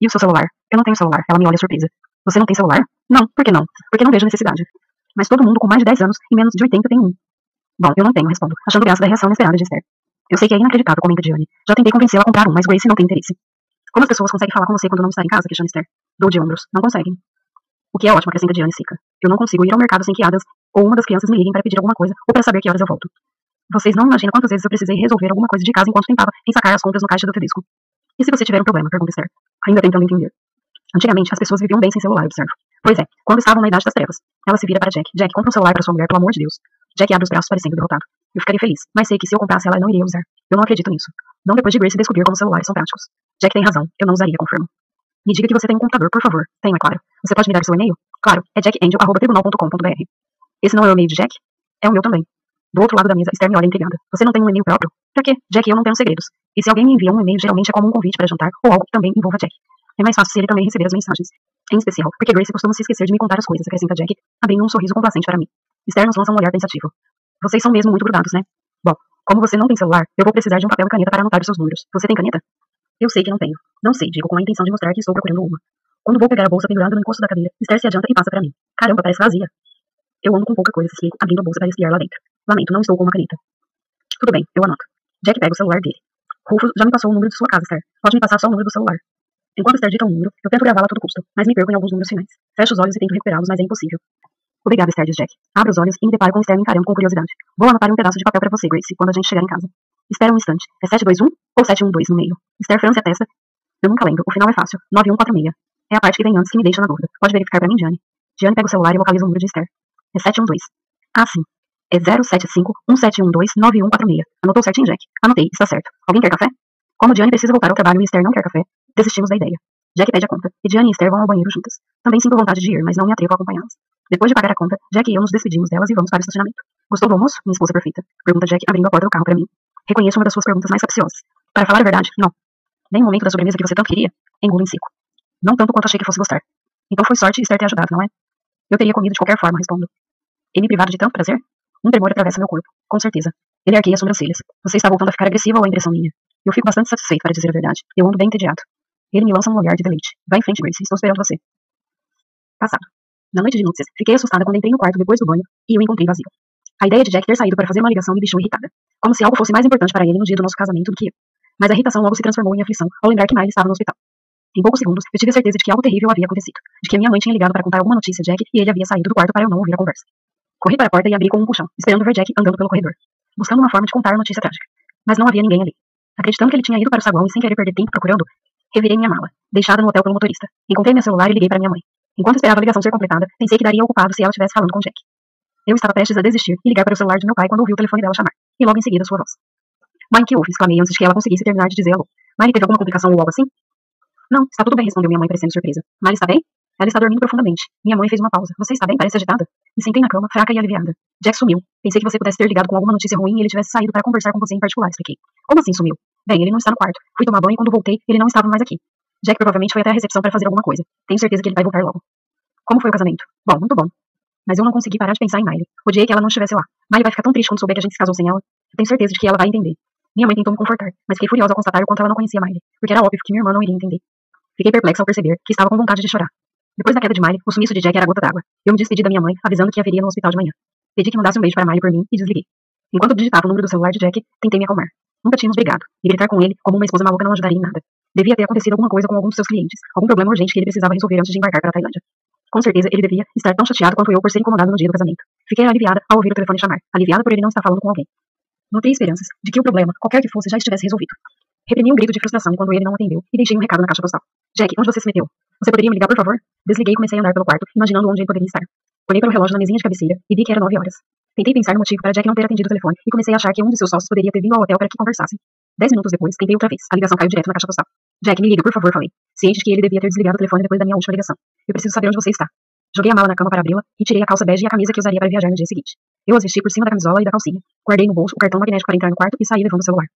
[SPEAKER 1] E o seu celular? Eu não tenho celular. Ela me olha surpresa. Você não tem celular? Não, por que não? Porque não vejo necessidade. Mas todo mundo com mais de 10 anos e menos de 80 tem um. Bom, eu não tenho, respondo, achando graça da reação inesperada de Esther. Eu sei que é inacreditável, comenta Diane. Já tentei convencê-la a comprar um, mas Grace não tem interesse. Como as pessoas conseguem falar com você quando não está em casa, questiona Esther. Dou de ombros. Não conseguem. O que é ótimo, acrescenta Diane seca. Eu não consigo ir ao mercado sem que Adams ou uma das crianças me liguem para pedir alguma coisa ou para saber que horas eu volto. Vocês não imaginam quantas vezes eu precisei resolver alguma coisa de casa enquanto tentava ensacar as contas no caixa do Tedesco. E se você tiver um problema? Pergunta Esther. Ainda tentando entender. Antigamente, as pessoas viviam bem sem celular, observo. Pois é, quando estavam na idade das trevas. Ela se vira para Jack. Jack, compra um celular para sua mulher, pelo amor de Deus. Jack abre os braços parecendo derrotado. Eu ficaria feliz, mas sei que se eu comprasse ela não iria usar. Eu não acredito nisso. Não depois de Grace descobrir como celulares são práticos. Jack tem razão, eu não usaria, confirmo. Me diga que você tem um computador, por favor. Tenho, é claro. Você pode me dar o seu e-mail? Claro, é jackangel@tribunal.com.br. Esse não é o e-mail de Jack? É o meu também. Do outro lado da mesa, Esther me olha intrigada. Você não tem um e-mail próprio? Por quê? Jack e eu não temos segredos. E se alguém me envia um e-mail, geralmente é como um convite para jantar ou algo que também envolva Jack. É mais fácil se ele também receber as mensagens. Em especial, porque Grace costuma se esquecer de me contar as coisas, acrescenta Jack, abrindo um sorriso complacente para mim. Esther nos lança um olhar pensativo. Vocês são mesmo muito grudados, né? Bom, como você não tem celular, eu vou precisar de um papel e caneta para anotar os seus números. Você tem caneta? Eu sei que não tenho. Não sei, digo com a intenção de mostrar que estou procurando uma. Quando vou pegar a bolsa pendurada no encosto da cadeira, Esther se adianta e passa para mim. Caramba, parece vazia. Eu ando com pouca coisa, explico, abrindo a bolsa para espiar lá dentro. Lamento, não estou com uma caneta. Tudo bem, eu anoto. Jack pega o celular dele. Rufus já me passou o número de sua casa, Esther. Pode me passar só o número do celular. Enquanto Esther dita um número, eu tento gravá-la a todo custo, mas me perco em alguns números finais. Fecho os olhos e tento recuperá-los, mas é impossível. Obrigada, Esther, diz Jack. Abro os olhos e me deparo com Esther me encarando com curiosidade. Vou anotar um pedaço de papel para você, Grace, quando a gente chegar em casa. Espera um instante. É 721 ou 712 no meio? Esther franze a testa. Eu nunca lembro. O final é fácil. 9146. É a parte que vem antes que me deixa na dúvida. Pode verificar pra mim, Diane. Diane pega o celular e localiza o número de Esther. É 712. Ah, sim. É 075-1712-9146. Anotou certinho, Jack? Anotei, está certo. Alguém quer café? Como Diane precisa voltar ao trabalho e Esther não quer café, desistimos da ideia. Jack pede a conta, e Diane e Esther vão ao banheiro juntas. Também sinto vontade de ir, mas não me atrevo a acompanhá-las. Depois de pagar a conta, Jack e eu nos despedimos delas e vamos para o estacionamento. Gostou do almoço, minha esposa perfeita? Pergunta Jack, abrindo a porta do carro para mim. Reconheço uma das suas perguntas mais capciosas. Para falar a verdade, não. Nem o momento da sobremesa que você tanto queria, engulo em seco. Não tanto quanto achei que fosse gostar. Então foi sorte Esther ter ajudado, não é? Eu teria comido de qualquer forma, respondo. E me privado de tanto prazer? Um tremor atravessa meu corpo, com certeza. Ele arqueia as sobrancelhas. Você está voltando a ficar agressiva ou é impressão minha? Eu fico bastante satisfeito, para dizer a verdade. Eu ando bem entediado. Ele me lança um olhar de deleite. Vai em frente, Grace. Estou esperando você. Passado. Na noite de núpcias, fiquei assustada quando entrei no quarto depois do banho e o encontrei vazio. A ideia de Jack ter saído para fazer uma ligação me deixou irritada. Como se algo fosse mais importante para ele no dia do nosso casamento do que eu. Mas a irritação logo se transformou em aflição ao lembrar que Miley estava no hospital. Em poucos segundos, eu tive a certeza de que algo terrível havia acontecido. De que a minha mãe tinha ligado para contar alguma notícia a Jack e ele havia saído do quarto para eu não ouvir a conversa. Corri para a porta e abri com um puxão, esperando ver Jack andando pelo corredor, buscando uma forma de contar a notícia trágica. Mas não havia ninguém ali. Acreditando que ele tinha ido para o saguão e sem querer perder tempo procurando, revirei minha mala, deixada no hotel pelo motorista. Encontrei meu celular e liguei para minha mãe. Enquanto esperava a ligação ser completada, pensei que daria ocupado se ela estivesse falando com Jack. Eu estava prestes a desistir e ligar para o celular de meu pai quando ouvi o telefone dela chamar, e logo em seguida sua voz. Mãe, que houve? Exclamei antes de que ela conseguisse terminar de dizer alô. Miley teve alguma complicação ou algo assim? Não, está tudo bem, respondeu minha mãe parecendo surpresa. Miley está bem? Ela está dormindo profundamente. Minha mãe fez uma pausa. Você está bem? Parece agitada. Me sentei na cama, fraca e aliviada. Jack sumiu. Pensei que você pudesse ter ligado com alguma notícia ruim e ele tivesse saído para conversar com você em particular, expliquei. Como assim sumiu? Bem, ele não está no quarto. Fui tomar banho e quando voltei, ele não estava mais aqui. Jack provavelmente foi até a recepção para fazer alguma coisa. Tenho certeza que ele vai voltar logo. Como foi o casamento? Bom, muito bom. Mas eu não consegui parar de pensar em Miley. Odiei que ela não estivesse lá. Miley vai ficar tão triste quando souber que a gente se casou sem ela. Eu tenho certeza de que ela vai entender. Minha mãe tentou me confortar, mas fiquei furiosa ao constatar o quanto ela não conhecia Miley, porque era óbvio que minha irmã não iria entender. Fiquei perplexa ao perceber que estava com vontade de chorar. Depois da queda de Miley, o sumiço de Jack era a gota d'água. Eu me despedi da minha mãe, avisando que a veria no hospital de manhã. Pedi que mandasse um beijo para Miley por mim e desliguei. Enquanto digitava o número do celular de Jack, tentei me acalmar. Nunca tínhamos brigado, e gritar com ele, como uma esposa maluca, não ajudaria em nada. Devia ter acontecido alguma coisa com algum dos seus clientes, algum problema urgente que ele precisava resolver antes de embarcar para a Tailândia. Com certeza, ele devia estar tão chateado quanto eu por ser incomodado no dia do casamento. Fiquei aliviada ao ouvir o telefone chamar, aliviada por ele não estar falando com alguém. Notei esperanças de que o problema, qualquer que fosse, já estivesse resolvido. Reprimi um grito de frustração quando ele não atendeu e deixei um recado na caixa postal. Jack, onde você se meteu? Você poderia me ligar, por favor? Desliguei e comecei a andar pelo quarto, imaginando onde ele poderia estar. Olhei para o relógio na mesinha de cabeceira e vi que era 9 horas. Tentei pensar no motivo para Jack não ter atendido o telefone e comecei a achar que um de seus sócios poderia ter vindo ao hotel para que conversassem. 10 minutos depois, tentei outra vez. A ligação caiu direto na caixa postal. Jack, me liga, por favor, falei. Ciente de que ele devia ter desligado o telefone depois da minha última ligação. Eu preciso saber onde você está. Joguei a mala na cama para abri-la e tirei a calça bege e a camisa que usaria para viajar no dia seguinte. Eu as vesti por cima da camisola e da calcinha. Guardei no bolso o cartão magnético para entrar no quarto e saí levando o celular.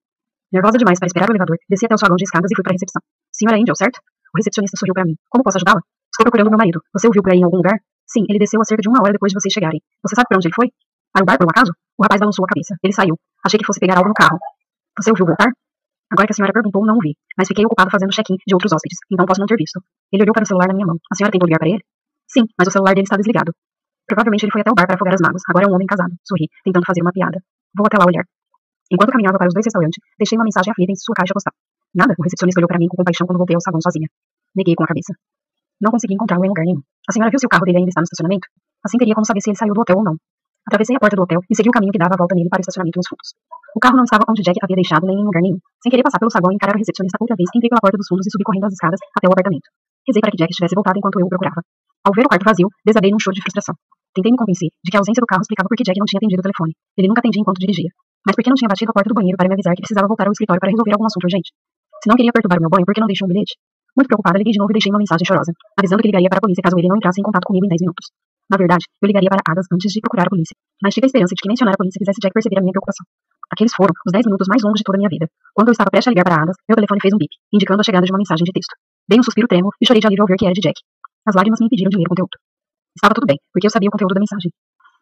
[SPEAKER 1] Nervosa demais para esperar o elevador, desci até o salão de escadas e fui para a recepção. Senhora Angel, certo? O recepcionista sorriu para mim. Como posso ajudá-la? Estou procurando meu marido. Você o viu por aí em algum lugar? Sim, ele desceu há cerca de 1 hora depois de vocês chegarem. Você sabe para onde ele foi? Para o bar, por um acaso? O rapaz balançou a cabeça. Ele saiu. Achei que fosse pegar algo no carro. Você o viu voltar? Agora que a senhora perguntou, não o vi. Mas fiquei ocupado fazendo check-in de outros hóspedes, então posso não ter visto. Ele olhou para o celular na minha mão. A senhora tentou ligar para ele? Sim, mas o celular dele está desligado. Provavelmente ele foi até o bar para afogar as mágoas. Agora é um homem casado. Sorri, tentando fazer uma piada. Vou até lá olhar. Enquanto caminhava para os 2 restaurantes, deixei uma mensagem aflita em sua caixa postal. Nada, o recepcionista olhou para mim com compaixão quando voltei ao salão sozinha. Neguei com a cabeça. Não consegui encontrá-lo em lugar nenhum. A senhora viu se o carro dele ainda está no estacionamento? Assim teria como saber se ele saiu do hotel ou não. Atravessei a porta do hotel e segui o caminho que dava a volta nele para o estacionamento nos fundos. O carro não estava onde Jack havia deixado nem em lugar nenhum. Sem querer passar pelo saguão e encarar o recepcionista outra vez, entrei pela porta dos fundos e subi correndo as escadas até o apartamento. Rezei para que Jack estivesse voltado enquanto eu o procurava. Ao ver o quarto vazio, desabei num choro de frustração. Tentei me convencer de que a ausência do carro explicava por que Jack não tinha atendido o telefone. Ele nunca atendia enquanto dirigia. Mas por que não tinha batido a porta do banheiro para me avisar que precisava voltar ao escritório para resolver algum assunto urgente? Se não queria perturbar o meu banho, por que não deixou um bilhete? Muito preocupada, liguei de novo e deixei uma mensagem chorosa, avisando que ligaria para a polícia caso ele não entrasse em contato comigo em 10 minutos. Na verdade, eu ligaria para Adas antes de procurar a polícia, mas tive a esperança de que mencionar a polícia fizesse Jack perceber a minha preocupação. Aqueles foram os 10 minutos mais longos de toda a minha vida. Quando eu estava prestes a ligar para Adas, meu telefone fez um bip, indicando a chegada de uma mensagem de texto. Dei um suspiro trêmulo e chorei de alívio ao ver que era de Jack. As lágrimas me impediram de ler o conteúdo. Estava tudo bem, porque eu sabia o conteúdo da mensagem.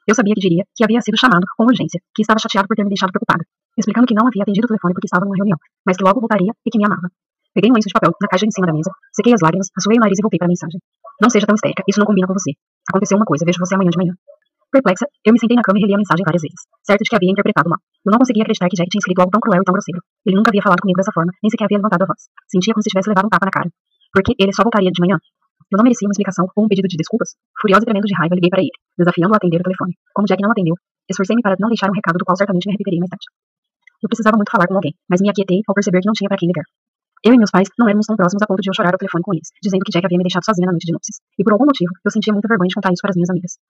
[SPEAKER 1] Eu sabia que diria que havia sido chamado com urgência, que estava chateado por ter me deixado preocupada, explicando que não havia atendido o telefone porque estava numa reunião, mas que logo voltaria e que me amava. Peguei um lenço de papel na caixa em cima da mesa, sequei as lágrimas, assoei o nariz e voltei para a mensagem. Não seja tão histérica, isso não combina com você. Aconteceu uma coisa, vejo você amanhã de manhã. Perplexa, eu me sentei na cama e reli a mensagem várias vezes, certa de que havia interpretado mal. Eu não conseguia acreditar que Jack tinha escrito algo tão cruel e tão grosseiro. Ele nunca havia falado comigo dessa forma, nem sequer havia levantado a voz. Sentia como se tivesse levado um tapa na cara. Porque ele só voltaria de manhã. Eu não merecia uma explicação ou um pedido de desculpas. Furiosa e tremendo de raiva, liguei para ele, desafiando-o a atender o telefone. Como Jack não atendeu, esforcei-me para não deixar um recado do qual certamente me arrependeria mais tarde. Eu precisava muito falar com alguém, mas me aquietei ao perceber que não tinha para quem ligar. Eu e meus pais não éramos tão próximos a ponto de eu chorar ao telefone com eles, dizendo que Jack havia me deixado sozinha na noite de núpcias. E por algum motivo, eu sentia muita vergonha de contar isso para as minhas amigas.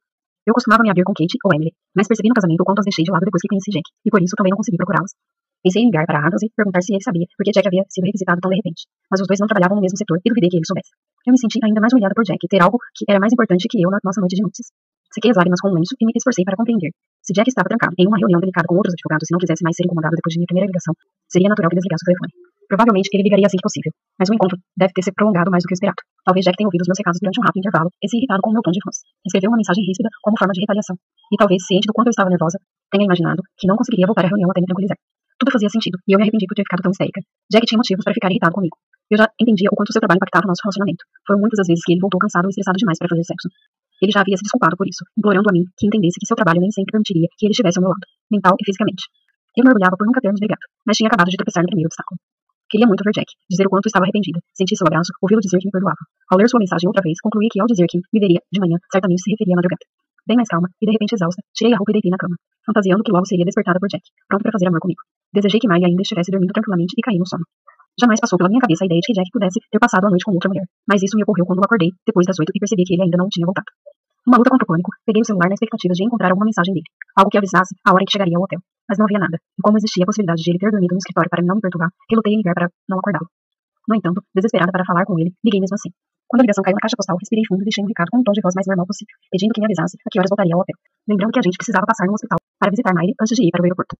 [SPEAKER 1] Eu costumava me abrir com Kate ou Emily, mas percebi no casamento o quanto as deixei de lado depois que conheci Jack, e por isso também não consegui procurá-las. Pensei em ligar para Adams e perguntar se ele sabia, porque Jack havia sido requisitado tão de repente. Mas os dois não trabalhavam no mesmo setor e duvidei que ele soubesse. Eu me senti ainda mais humilhada por Jack ter algo que era mais importante que eu na nossa noite de núpcias. Sequei as lágrimas com um lenço e me esforcei para compreender. Se Jack estava trancado em uma reunião delicada com outros advogados e não quisesse mais ser incomodado depois de minha primeira ligação, seria natural que desligasse o telefone. Provavelmente ele ligaria assim que possível, mas o encontro deve ter se prolongado mais do que o esperado. Talvez Jack tenha ouvido os meus recados durante um rápido intervalo e se irritado com o meu tom de voz. Escreveu uma mensagem ríspida como forma de retaliação. E talvez, ciente do quanto eu estava nervosa, tenha imaginado que não conseguiria voltar à reunião até me tranquilizar. Tudo fazia sentido, e eu me arrependi por ter ficado tão histérica. Jack tinha motivos para ficar irritado comigo. Eu já entendia o quanto o seu trabalho impactava o nosso relacionamento. Foram muitas as vezes que ele voltou cansado ou estressado demais para fazer sexo. Ele já havia se desculpado por isso, implorando a mim que entendesse que seu trabalho nem sempre permitiria que ele estivesse ao meu lado, mental e fisicamente. Eu me orgulhava por nunca termos brigado, mas tinha acabado de tropeçar no primeiro obstáculo. Queria muito ver Jack, dizer o quanto estava arrependida, sentir seu abraço, ouvi-lo dizer que me perdoava. Ao ler sua mensagem outra vez, concluí que ao dizer que me veria de manhã, certamente se referia à madrugada. Bem mais calma, e de repente exausta, tirei a roupa e deitei na cama, fantasiando que logo seria despertada por Jack, pronto para fazer amor comigo. Desejei que Miley ainda estivesse dormindo tranquilamente e caí no sono. Jamais passou pela minha cabeça a ideia de que Jack pudesse ter passado a noite com outra mulher, mas isso me ocorreu quando acordei, depois das 8 e percebi que ele ainda não tinha voltado. Uma luta contra o pânico, peguei o celular na expectativa de encontrar alguma mensagem dele, algo que avisasse a hora em que chegaria ao hotel, mas não havia nada, e como existia a possibilidade de ele ter dormido no escritório para não me perturbar, relutei em ligar para não acordá-lo. No entanto, desesperada para falar com ele, liguei mesmo assim. Quando a ligação caiu na caixa postal, respirei fundo e deixei um recado com um tom de voz mais normal possível, pedindo que me avisasse a que horas voltaria ao hotel, lembrando que a gente precisava passar no hospital para visitar Miley antes de ir para o aeroporto.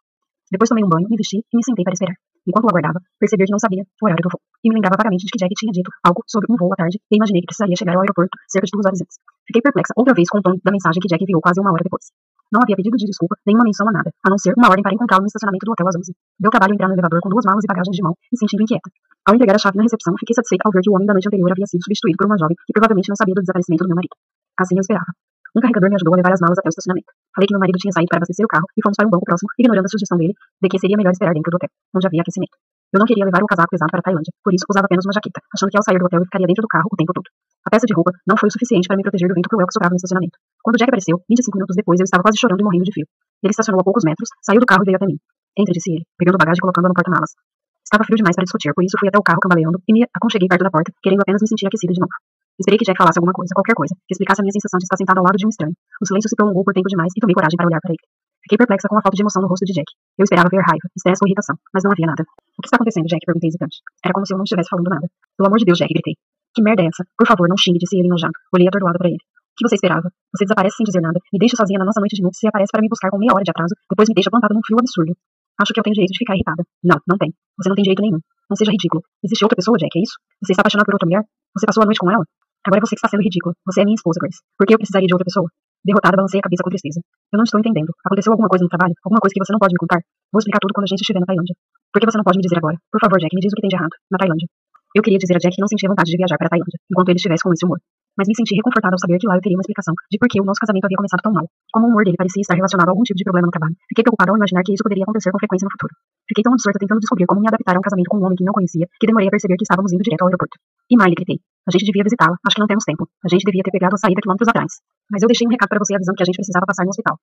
[SPEAKER 1] Depois tomei um banho, me vesti e me sentei para esperar. Enquanto o aguardava, percebi que não sabia o horário do voo, e me lembrava vagamente de que Jack tinha dito algo sobre um voo à tarde e imaginei que precisaria chegar ao aeroporto cerca de 2 horas antes. Fiquei perplexa outra vez com o tom da mensagem que Jack enviou quase uma hora depois. Não havia pedido de desculpa, nenhuma menção a nada, a não ser uma ordem para encontrá-lo no estacionamento do hotel às 11. Deu trabalho entrar no elevador com 2 malas e bagagens de mão, me sentindo inquieta. Ao entregar a chave na recepção, fiquei satisfeita ao ver que o homem da noite anterior havia sido substituído por uma jovem que provavelmente não sabia do desaparecimento do meu marido. Assim eu esperava. Um carregador me ajudou a levar as malas até o estacionamento. Falei que meu marido tinha saído para abastecer o carro e fomos para um banco próximo, ignorando a sugestão dele de que seria melhor esperar dentro do hotel, onde havia aquecimento. Eu não queria levar o casaco pesado para a Tailândia, por isso usava apenas uma jaqueta, achando que ao sair do hotel eu ficaria dentro do carro o tempo todo. A peça de roupa não foi o suficiente para me proteger do vento cruel que soprava no estacionamento. Quando Jack apareceu, 25 minutos depois, eu estava quase chorando e morrendo de frio. Ele estacionou a poucos metros, saiu do carro e veio até mim. Entre, disse ele, pegando a bagagem e colocando-a no porta-malas. Estava frio demais para discutir, por isso fui até o carro cambaleando e me aconcheguei perto da porta, querendo apenas me sentir aquecida de novo. Esperei que Jack falasse alguma coisa, qualquer coisa, que explicasse a minha sensação de estar sentada ao lado de um estranho. O silêncio se prolongou por tempo demais e tomei coragem para olhar para ele. Fiquei perplexa com a falta de emoção no rosto de Jack. Eu esperava ver raiva, estresse ou irritação, mas não havia nada. O que está acontecendo, Jack? Perguntei hesitante. Era como se eu não estivesse falando nada. Pelo amor de Deus, Jack, gritei. Que merda é essa? Por favor, não xingue, disse ele enojado. Olhei atordoado para ele. O que você esperava? Você desaparece sem dizer nada, me deixa sozinha na nossa noite de núpcias e aparece para me buscar com meia hora de atraso, depois me deixa plantada num frio absurdo. Acho que eu tenho direito de ficar irritada. Não, não tem. Você não tem direito nenhum. Não seja ridículo. Existe outra pessoa, Jack, é isso? Você está apaixonado por outra mulher? Você passou a noite com ela? Agora é você que está sendo ridícula. Você é minha esposa, Grace. Por que eu precisaria de outra pessoa? Derrotada, balancei a cabeça com tristeza. Eu não estou entendendo. Aconteceu alguma coisa no trabalho? Alguma coisa que você não pode me contar? Vou explicar tudo quando a gente estiver na Tailândia. Por que você não pode me dizer agora? Por favor, Jack, me diz o que tem de errado. Na Tailândia. Eu queria dizer a Jack que não sentia vontade de viajar para a Tailândia, enquanto ele estivesse com esse humor. Mas me senti reconfortada ao saber que lá eu teria uma explicação de por que o nosso casamento havia começado tão mal. Como o humor dele parecia estar relacionado a algum tipo de problema no trabalho. Fiquei preocupada ao imaginar que isso poderia acontecer com frequência no futuro. Fiquei tão absorta tentando descobrir como me adaptar a um casamento com um homem que não conhecia, que demorei a perceber que estávamos indo direto ao aeroporto. E Miley, gritei. A gente devia visitá-la. Acho que não temos tempo. A gente devia ter pegado a saída quilômetros atrás. Mas eu deixei um recado para você avisando que a gente precisava passar no hospital.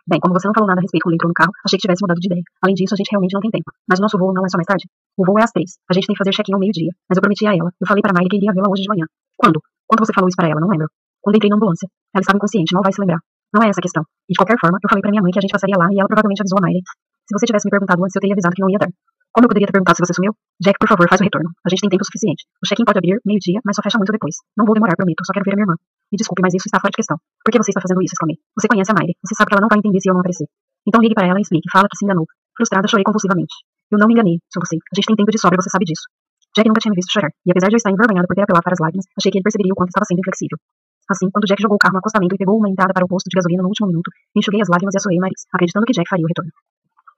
[SPEAKER 1] Bem, como você não falou nada a respeito quando entrou no carro, achei que tivesse mudado de ideia. Além disso, a gente realmente não tem tempo. Mas o nosso voo não é só mais tarde? O voo é às 3. A gente tem que fazer check-in ao meio-dia. Mas eu prometi a ela. Eu falei para Miley que iria vê-la hoje de manhã. Quando? Quando você falou isso para ela? Não lembro. Quando entrei na ambulância. Ela estava inconsciente, não vai se lembrar. Não é essa a questão. E de qualquer forma, eu falei para minha mãe que a gente passaria lá e ela provavelmente avisou a Miley. Se você tivesse me perguntado antes, eu teria avisado que não ia dar. Como eu poderia ter perguntado se você sumiu? Jack, por favor, faz o retorno. A gente tem tempo suficiente. O check-in pode abrir meio-dia, mas só fecha muito depois. Não vou demorar, prometo. Só quero ver a minha irmã. Me desculpe, mas isso está fora de questão. Por que você está fazendo isso? Exclamei. Você conhece a Miley. Você sabe que ela não vai entender se eu não aparecer. Então ligue para ela e explique. Fala que se enganou. Frustrada, chorei convulsivamente. Eu não me enganei, sou você. A gente tem tempo de sobra, você sabe disso. Jack nunca tinha me visto chorar. E apesar de eu estar envergonhada por ter apelado para as lágrimas, achei que ele perceberia o quanto estava sendo inflexível. Assim, quando Jack jogou o carro no acostamento e pegou uma entrada para o posto de gasolina no último minuto, enxuguei as lágrimas e assoei o nariz, acreditando que Jack faria o retorno.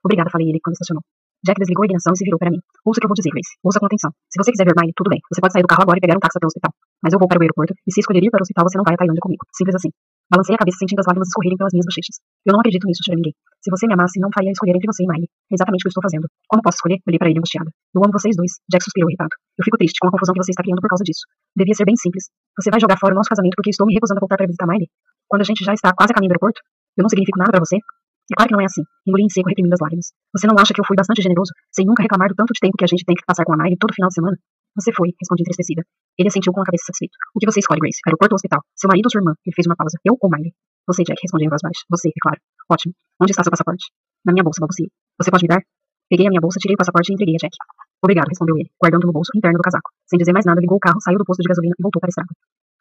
[SPEAKER 1] Obrigada, falei ele quando estacionou. Jack desligou a ignição e se virou para mim. Ouça o que eu vou dizer, Grace. Ouça com atenção. Se você quiser ver Miley, tudo bem. Você pode sair do carro agora e pegar um táxi até o hospital. Mas eu vou para o aeroporto, e se escolher ir para o hospital, você não vai à Tailândia comigo. Simples assim. Balancei a cabeça sentindo as lágrimas escorrerem pelas minhas bochechas. Eu não acredito nisso, ninguém. Se você me amasse, não faria escolher entre você e Miley. É exatamente o que eu estou fazendo. Como posso escolher? Olhei para ele angustiada. Eu amo vocês dois. Jack suspirou irritado. Eu fico triste com a confusão que você está criando por causa disso. Devia ser bem simples. Você vai jogar fora o nosso casamento porque estou me recusando a voltar para visitar Miley? Quando a gente já está quase a caminho do aeroporto? Eu não significo nada para você? É claro que não é assim. Engoli em seco, reprimindo as lágrimas. Você não acha que eu fui bastante generoso, sem nunca reclamar do tanto de tempo que a gente tem que passar com a Miley todo final de semana? Você foi, respondi entristecida. Ele assentiu com a cabeça satisfeito. O que você escolhe, Grace? Aeroporto ou hospital? Seu marido ou sua irmã? Ele fez uma pausa. Eu ou Miley? Você, Jack, respondi em voz baixa. Você, é claro. Ótimo. Onde está seu passaporte? Na minha bolsa, balbuciei. Você pode me dar? Peguei a minha bolsa, tirei o passaporte e entreguei a Jack. Obrigado, respondeu ele, guardando no bolso interno do casaco. Sem dizer mais nada, ligou o carro, saiu do posto de gasolina e voltou para a estrada.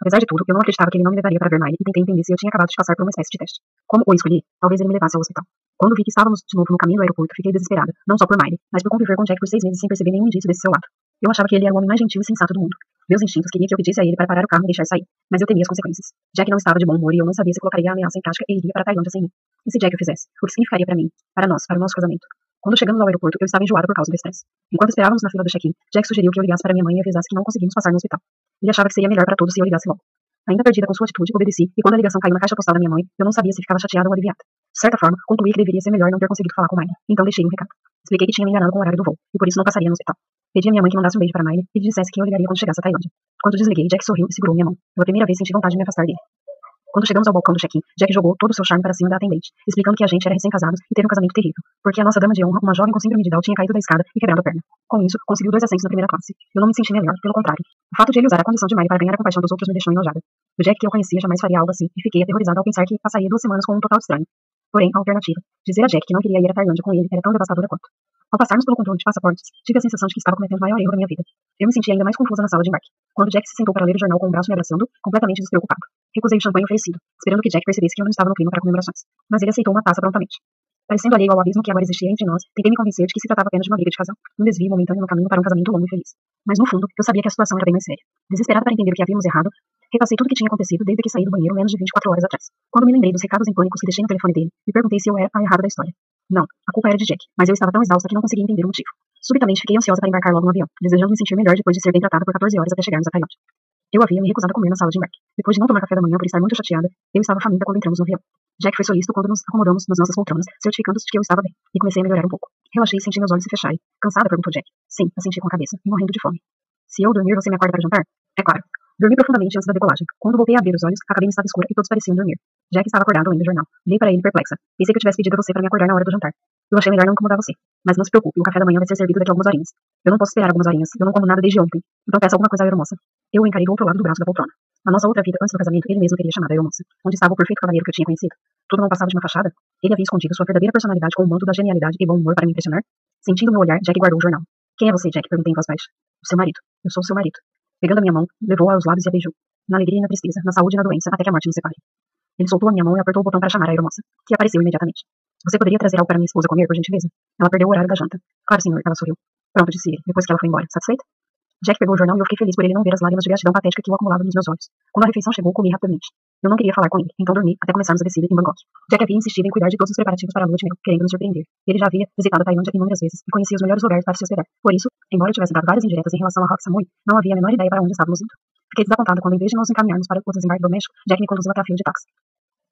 [SPEAKER 1] Apesar de tudo, eu não acreditava que ele não me levaria para ver Miley e tentei entender se eu tinha acabado de passar por uma espécie de teste. Como o escolhi, talvez ele me levasse ao hospital. Quando vi que estávamos de novo no caminho do aeroporto, fiquei desesperada, não só por Miley, mas por conviver com Jack por 6 meses sem perceber nenhum indício desse seu lado. Eu achava que ele era o homem mais gentil e sensato do mundo. Meus instintos queriam que eu pedisse a ele para parar o carro e deixar sair, mas eu temia as consequências. Jack não estava de bom humor e eu não sabia se colocaria a ameaça em prática e iria para a Tailândia sem mim. E se Jack o fizesse? O que significaria para mim? Para nós, para o nosso casamento? Quando chegamos ao aeroporto, eu estava enjoada por causa do estresse. Enquanto esperávamos na fila do check-in, Jack sugeriu que eu ligasse para minha mãe e avisasse que não conseguimos passar no hospital. Ele achava que seria melhor para todos se eu ligasse logo. Ainda perdida com sua atitude, obedeci, e quando a ligação caiu na caixa postal da minha mãe, eu não sabia se ficava chateada ou aliviada. De certa forma, concluí que deveria ser melhor não ter conseguido falar com Miley, então deixei um recado. Expliquei que tinha me enganado com o horário do voo, e por isso não passaria no hospital. Pedi à minha mãe que mandasse um beijo para Miley e dissesse que eu ligaria quando chegasse à Tailândia. Quando desliguei, Jack sorriu e segurou minha mão. Pela primeira vez senti vontade de me afastar dele. Quando chegamos ao balcão do check-in, Jack jogou todo o seu charme para cima da atendente, explicando que a gente era recém-casados e teve um casamento terrível, porque a nossa dama de honra, uma jovem com síndrome de Down, tinha caído da escada e quebrado a perna. Com isso, conseguiu 2 assentos na primeira classe. Eu não me senti melhor, pelo contrário. O fato de ele usar a condição de Miley para ganhar a compaixão dos outros me deixou enojada. O Jack que eu conhecia jamais faria algo assim, e fiquei aterrorizada ao pensar que passaria 2 semanas com um total estranho. Porém, a alternativa, dizer a Jack que não queria ir à Tailândia com ele, era tão devastadora quanto. Ao passarmos pelo controle de passaportes, tive a sensação de que estava cometendo o maior erro da minha vida. Eu me senti ainda mais confusa na sala de embarque, quando Jack se sentou para ler o jornal com o braço me abraçando, completamente despreocupado. Recusei o champanhe oferecido, esperando que Jack percebesse que eu não estava no clima para comemorações. Mas ele aceitou uma taça prontamente. Parecendo alheio ao abismo que agora existia entre nós, tentei me convencer de que se tratava apenas de uma briga de casal, um desvio momentâneo no caminho para um casamento longo e feliz. Mas no fundo, eu sabia que a situação era bem mais séria. Desesperada para entender o que havíamos errado, repassei tudo o que tinha acontecido desde que saí do banheiro menos de 24 horas atrás. Quando me lembrei dos recados em pânico que deixei no telefone dele, me perguntei se eu era a errada da história. Não, a culpa era de Jack, mas eu estava tão exausta que não conseguia entender o motivo. Subitamente fiquei ansiosa para embarcar logo no avião, desejando me sentir melhor depois de ser bem tratada por 14 horas até chegarmos à Tailândia. Eu havia me recusado a comer na sala de embarque. Depois de não tomar café da manhã por estar muito chateada, eu estava faminta quando entramos no avião. Jack foi solícito quando nos acomodamos nas nossas poltronas, certificando-se de que eu estava bem, e comecei a melhorar um pouco. Relaxei e senti meus olhos se fecharem. Cansada? Perguntou Jack. Sim, assenti com a cabeça, e morrendo de fome. Se eu dormir, você me acorda para jantar? É claro. Dormi profundamente antes da decolagem. Quando voltei a abrir os olhos, a cabine estava escura e todos pareciam dormir. Jack estava acordado lendo o jornal. Olhei para ele perplexa. Pensei que eu tivesse pedido a você para me acordar na hora do jantar. Eu achei melhor não incomodar você. Mas não se preocupe, o café da manhã vai ser servido daqui a algumas horinhas. Eu não posso esperar algumas horinhas, eu não como nada desde ontem. Então peça alguma coisa à aeromoça. Eu o encarei do outro lado do braço da poltrona. Na nossa outra vida, antes do casamento, ele mesmo teria chamado a aeromoça, onde estava o perfeito cavalheiro que eu tinha conhecido. Tudo não passava de uma fachada. Ele havia escondido sua verdadeira personalidade com o manto da genialidade e bom humor para me impressionar. Sentindo meu olhar, Jack guardou o jornal. Quem é você, Jack? Perguntei em voz baixa. O seu marido. Eu sou o seu marido. Pegando a minha mão, levou-a aos lábios e a beijou. Na alegria e na tristeza, na saúde e na doença, até que a morte nos separe. Ele soltou a minha mão e apertou o botão para chamar a aeromoça, que apareceu imediatamente. Você poderia trazer algo para minha esposa comer, por gentileza? Ela perdeu o horário da janta. Claro, senhor, ela sorriu. Pronto, disse ele, depois que ela foi embora. Satisfeita? Jack pegou o jornal e eu fiquei feliz por ele não ver as lágrimas de gratidão patética que o acumulavam nos meus olhos. Quando a refeição chegou, comi rapidamente. Eu não queria falar com ele, então dormi até começarmos a descida em Bangkok. Jack havia insistido em cuidar de todos os preparativos para a lua de mel, querendo nos surpreender. Ele já havia visitado a Tailândia inúmeras vezes e conhecia os melhores lugares para se hospedar. Por isso, embora eu tivesse dado várias indiretas em relação a Rock Samui, não havia a menor ideia para onde estávamos indo. Fiquei desapontada quando, em vez de nos encaminharmos para o desembarque doméstico, Jack me conduziu até a fila de táxi.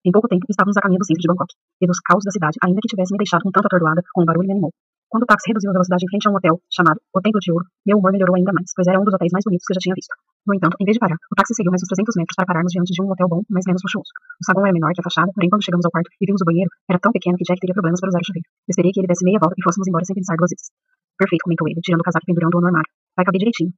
[SPEAKER 1] Em pouco tempo, estávamos a caminho do centro de Bangkok, e dos caos da cidade, ainda que tivesse me deixado um tanto atordoada, com o barulho me animou. Quando o táxi reduziu a velocidade em frente a um hotel, chamado O Templo de Ouro, meu humor melhorou ainda mais, pois era um dos hotéis mais bonitos que eu já tinha visto. No entanto, em vez de parar, o táxi seguiu mais uns 300 metros para pararmos diante de um hotel bom, mas menos luxuoso. O saguão era menor que a fachada, porém quando chegamos ao quarto e vimos o banheiro, era tão pequeno que Jack teria problemas para usar o chuveiro. Eu esperei que ele desse meia volta e fôssemos embora sem pensar 2 vezes. Perfeito, comentou ele, tirando o casaco e pendurando-o no armário. Vai caber direitinho.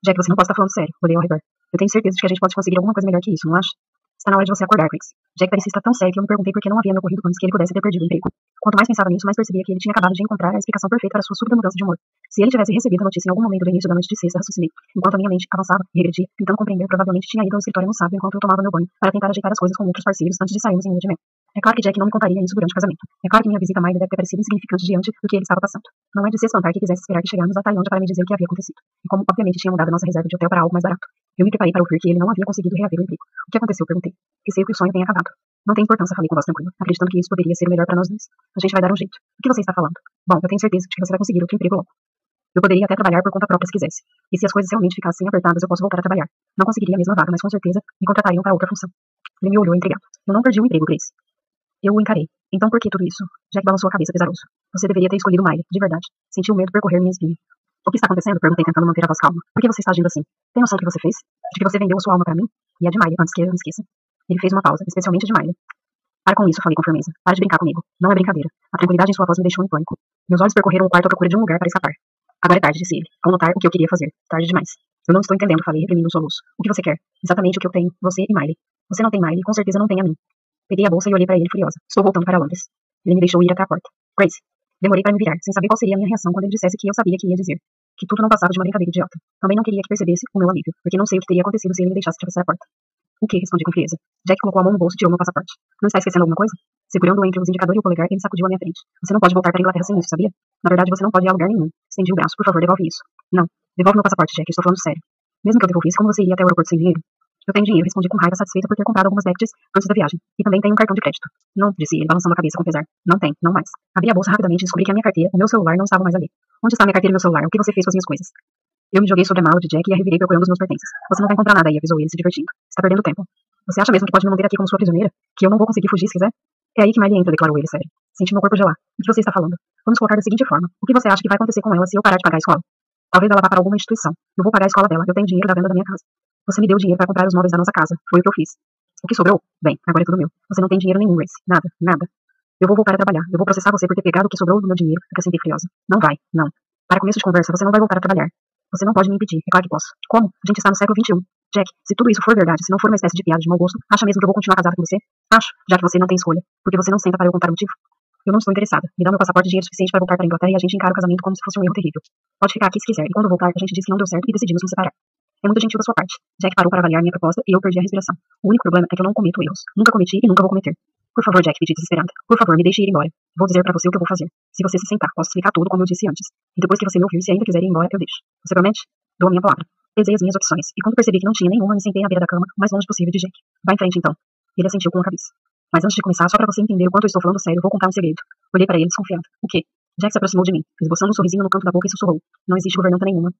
[SPEAKER 1] Jack, você não pode estar falando sério. Olhei ao redor. Eu tenho certeza de que a gente pode conseguir alguma coisa melhor que isso, não acha? Está na hora de você acordar, Chris. Jack parecia estar tão sério que eu me perguntei por que não havia me ocorrido antes que ele pudesse ter perdido o emprego. Quanto mais pensava nisso, mais percebia que ele tinha acabado de encontrar a explicação perfeita para sua súbita mudança de humor. Se ele tivesse recebido a notícia em algum momento do início da noite de sexta, raciocinei, enquanto a minha mente avançava e regredia, tentando compreender, provavelmente tinha ido ao escritório almoçado enquanto eu tomava meu banho, para tentar ajeitar as coisas com outros parceiros antes de sairmos em lua de mel. É claro que Jack não me contaria isso durante o casamento. É claro que minha visita a Miley deve ter parecido insignificante diante do que ele estava passando. Não é de se espantar que quisesse esperar que chegássemos à Tailândia para me dizer o que havia acontecido. E como, obviamente, tinha mudado a nossa reserva de hotel para algo mais barato. Eu me preparei para ouvir que ele não havia conseguido reaver o emprego. O que aconteceu? Perguntei. Receio que o sonho tenha acabado. Não tem importância, falei com voz tranquila, acreditando que isso poderia ser o melhor para nós dois. A gente vai dar um jeito. O que você está falando? Bom, eu tenho certeza de que você vai conseguir outro emprego logo. Eu poderia até trabalhar por conta própria se quisesse. E se as coisas realmente ficassem apertadas, eu posso voltar a trabalhar. Não conseguiria a mesma vaga, mas com certeza me contratariam para outra função. Ele me olhou intrigado. Eu não perdi o emprego, Grace. Eu o encarei. Então por que tudo isso? Jack balançou a cabeça pesaroso. Você deveria ter escolhido Miley, de verdade. Senti o medo percorrer minha espinha. O que está acontecendo? Perguntei tentando manter a voz calma. Por que você está agindo assim? Tem noção do que você fez? De que você vendeu a sua alma para mim? E a de Miley, antes que eu me esqueça. Ele fez uma pausa, especialmente de Miley. Para com isso, falei com firmeza. Para de brincar comigo. Não é brincadeira. A tranquilidade em sua voz me deixou em pânico. Meus olhos percorreram o quarto à procura de um lugar para escapar. Agora é tarde, disse ele, ao notar o que eu queria fazer. Tarde demais. Eu não estou entendendo, falei, reprimindo um soluço. O que você quer? Exatamente o que eu tenho. Você e Miley. Você não tem Miley, com certeza não tem a mim. Peguei a bolsa e olhei para ele furiosa. Estou voltando para Londres. Ele me deixou ir até a porta. Grace. Demorei para me virar, sem saber qual seria a minha reação quando ele dissesse que eu sabia que ia dizer. que tudo não passava de uma brincadeira idiota. Também não queria que percebesse o meu alívio, porque não sei o que teria acontecido se ele me deixasse atravessar a porta. O que? Respondi com frieza. Jack colocou a mão no bolso e tirou meu passaporte. Não está esquecendo alguma coisa? Segurando-o entre os indicador e o polegar, ele sacudiu à minha frente. Você não pode voltar para a Inglaterra sem isso, sabia? Na verdade, você não pode ir a lugar nenhum. Estendi o braço. Por favor, devolve isso. Não. Devolve meu passaporte, Jack. Estou falando sério. Mesmo que eu devolvesse, como você iria até o aeroporto sem dinheiro? Eu tenho dinheiro, respondi com raiva, satisfeita por ter comprado algumas bags antes da viagem. E também tenho um cartão de crédito. Não, disse ele, balançando a cabeça com pesar. Não tem, não mais. Abri a bolsa rapidamente e descobri que a minha carteira, o meu celular não estavam mais ali. Onde está minha carteira e meu celular? O que você fez com as minhas coisas? Eu me joguei sobre a mala de Jack e a revirei procurando os meus pertences. Você não vai encontrar nada aí, avisou ele, se divertindo. Está perdendo tempo. Você acha mesmo que pode me manter aqui como sua prisioneira? Que eu não vou conseguir fugir se quiser? É aí que Miley entra, declarou ele, sério. Senti meu corpo gelar. O que você está falando? Vamos colocar da seguinte forma. O que você acha que vai acontecer com ela se eu parar de pagar a escola? Talvez ela vá para alguma instituição. Eu vou pagar a escola dela. Eu tenho dinheiro da venda da minha casa. Você me deu dinheiro para comprar os móveis da nossa casa. Foi o que eu fiz. O que sobrou? Bem, agora é tudo meu. Você não tem dinheiro nenhum, Grace. Nada, nada. Eu vou voltar a trabalhar. Eu vou processar você por ter pegado o que sobrou do meu dinheiro, acrescentei furiosa. Não vai, não. Para começo de conversa, você não vai voltar a trabalhar. Você não pode me impedir. É claro que posso. Como? A gente está no século XXI. Jack, se tudo isso for verdade, se não for uma espécie de piada de mau gosto, acha mesmo que eu vou continuar casada com você? Acho, já que você não tem escolha. Porque você não senta para eu contar o motivo. Eu não estou interessada. Me dá meu passaporte e dinheiro suficiente para voltar para a Inglaterra e a gente encara o casamento como se fosse um erro terrível. Pode ficar aqui se quiser. E quando voltar, a gente diz que não deu certo e decidimos nos separar. É muito gentil da sua parte. Jack parou para avaliar minha proposta e eu perdi a respiração. O único problema é que eu não cometo erros. Nunca cometi e nunca vou cometer. Por favor, Jack, pedi desesperada. Por favor, me deixe ir embora. Vou dizer para você o que eu vou fazer. Se você se sentar, posso explicar tudo como eu disse antes. E depois que você me ouvir, se ainda quiser ir embora, eu deixo. Você promete? Dou a minha palavra. Pesei as minhas opções, e quando percebi que não tinha nenhuma, me sentei à beira da cama, o mais longe possível de Jack. Vá em frente, então. Ele assentiu com a cabeça. Mas antes de começar, só para você entender o quanto eu estou falando sério, vou contar um segredo. Olhei para ele desconfiado. O quê? Jack se aproximou de mim, esboçando um sorrisinho no canto da boca e sussurrou. Não existe governanta nenhuma.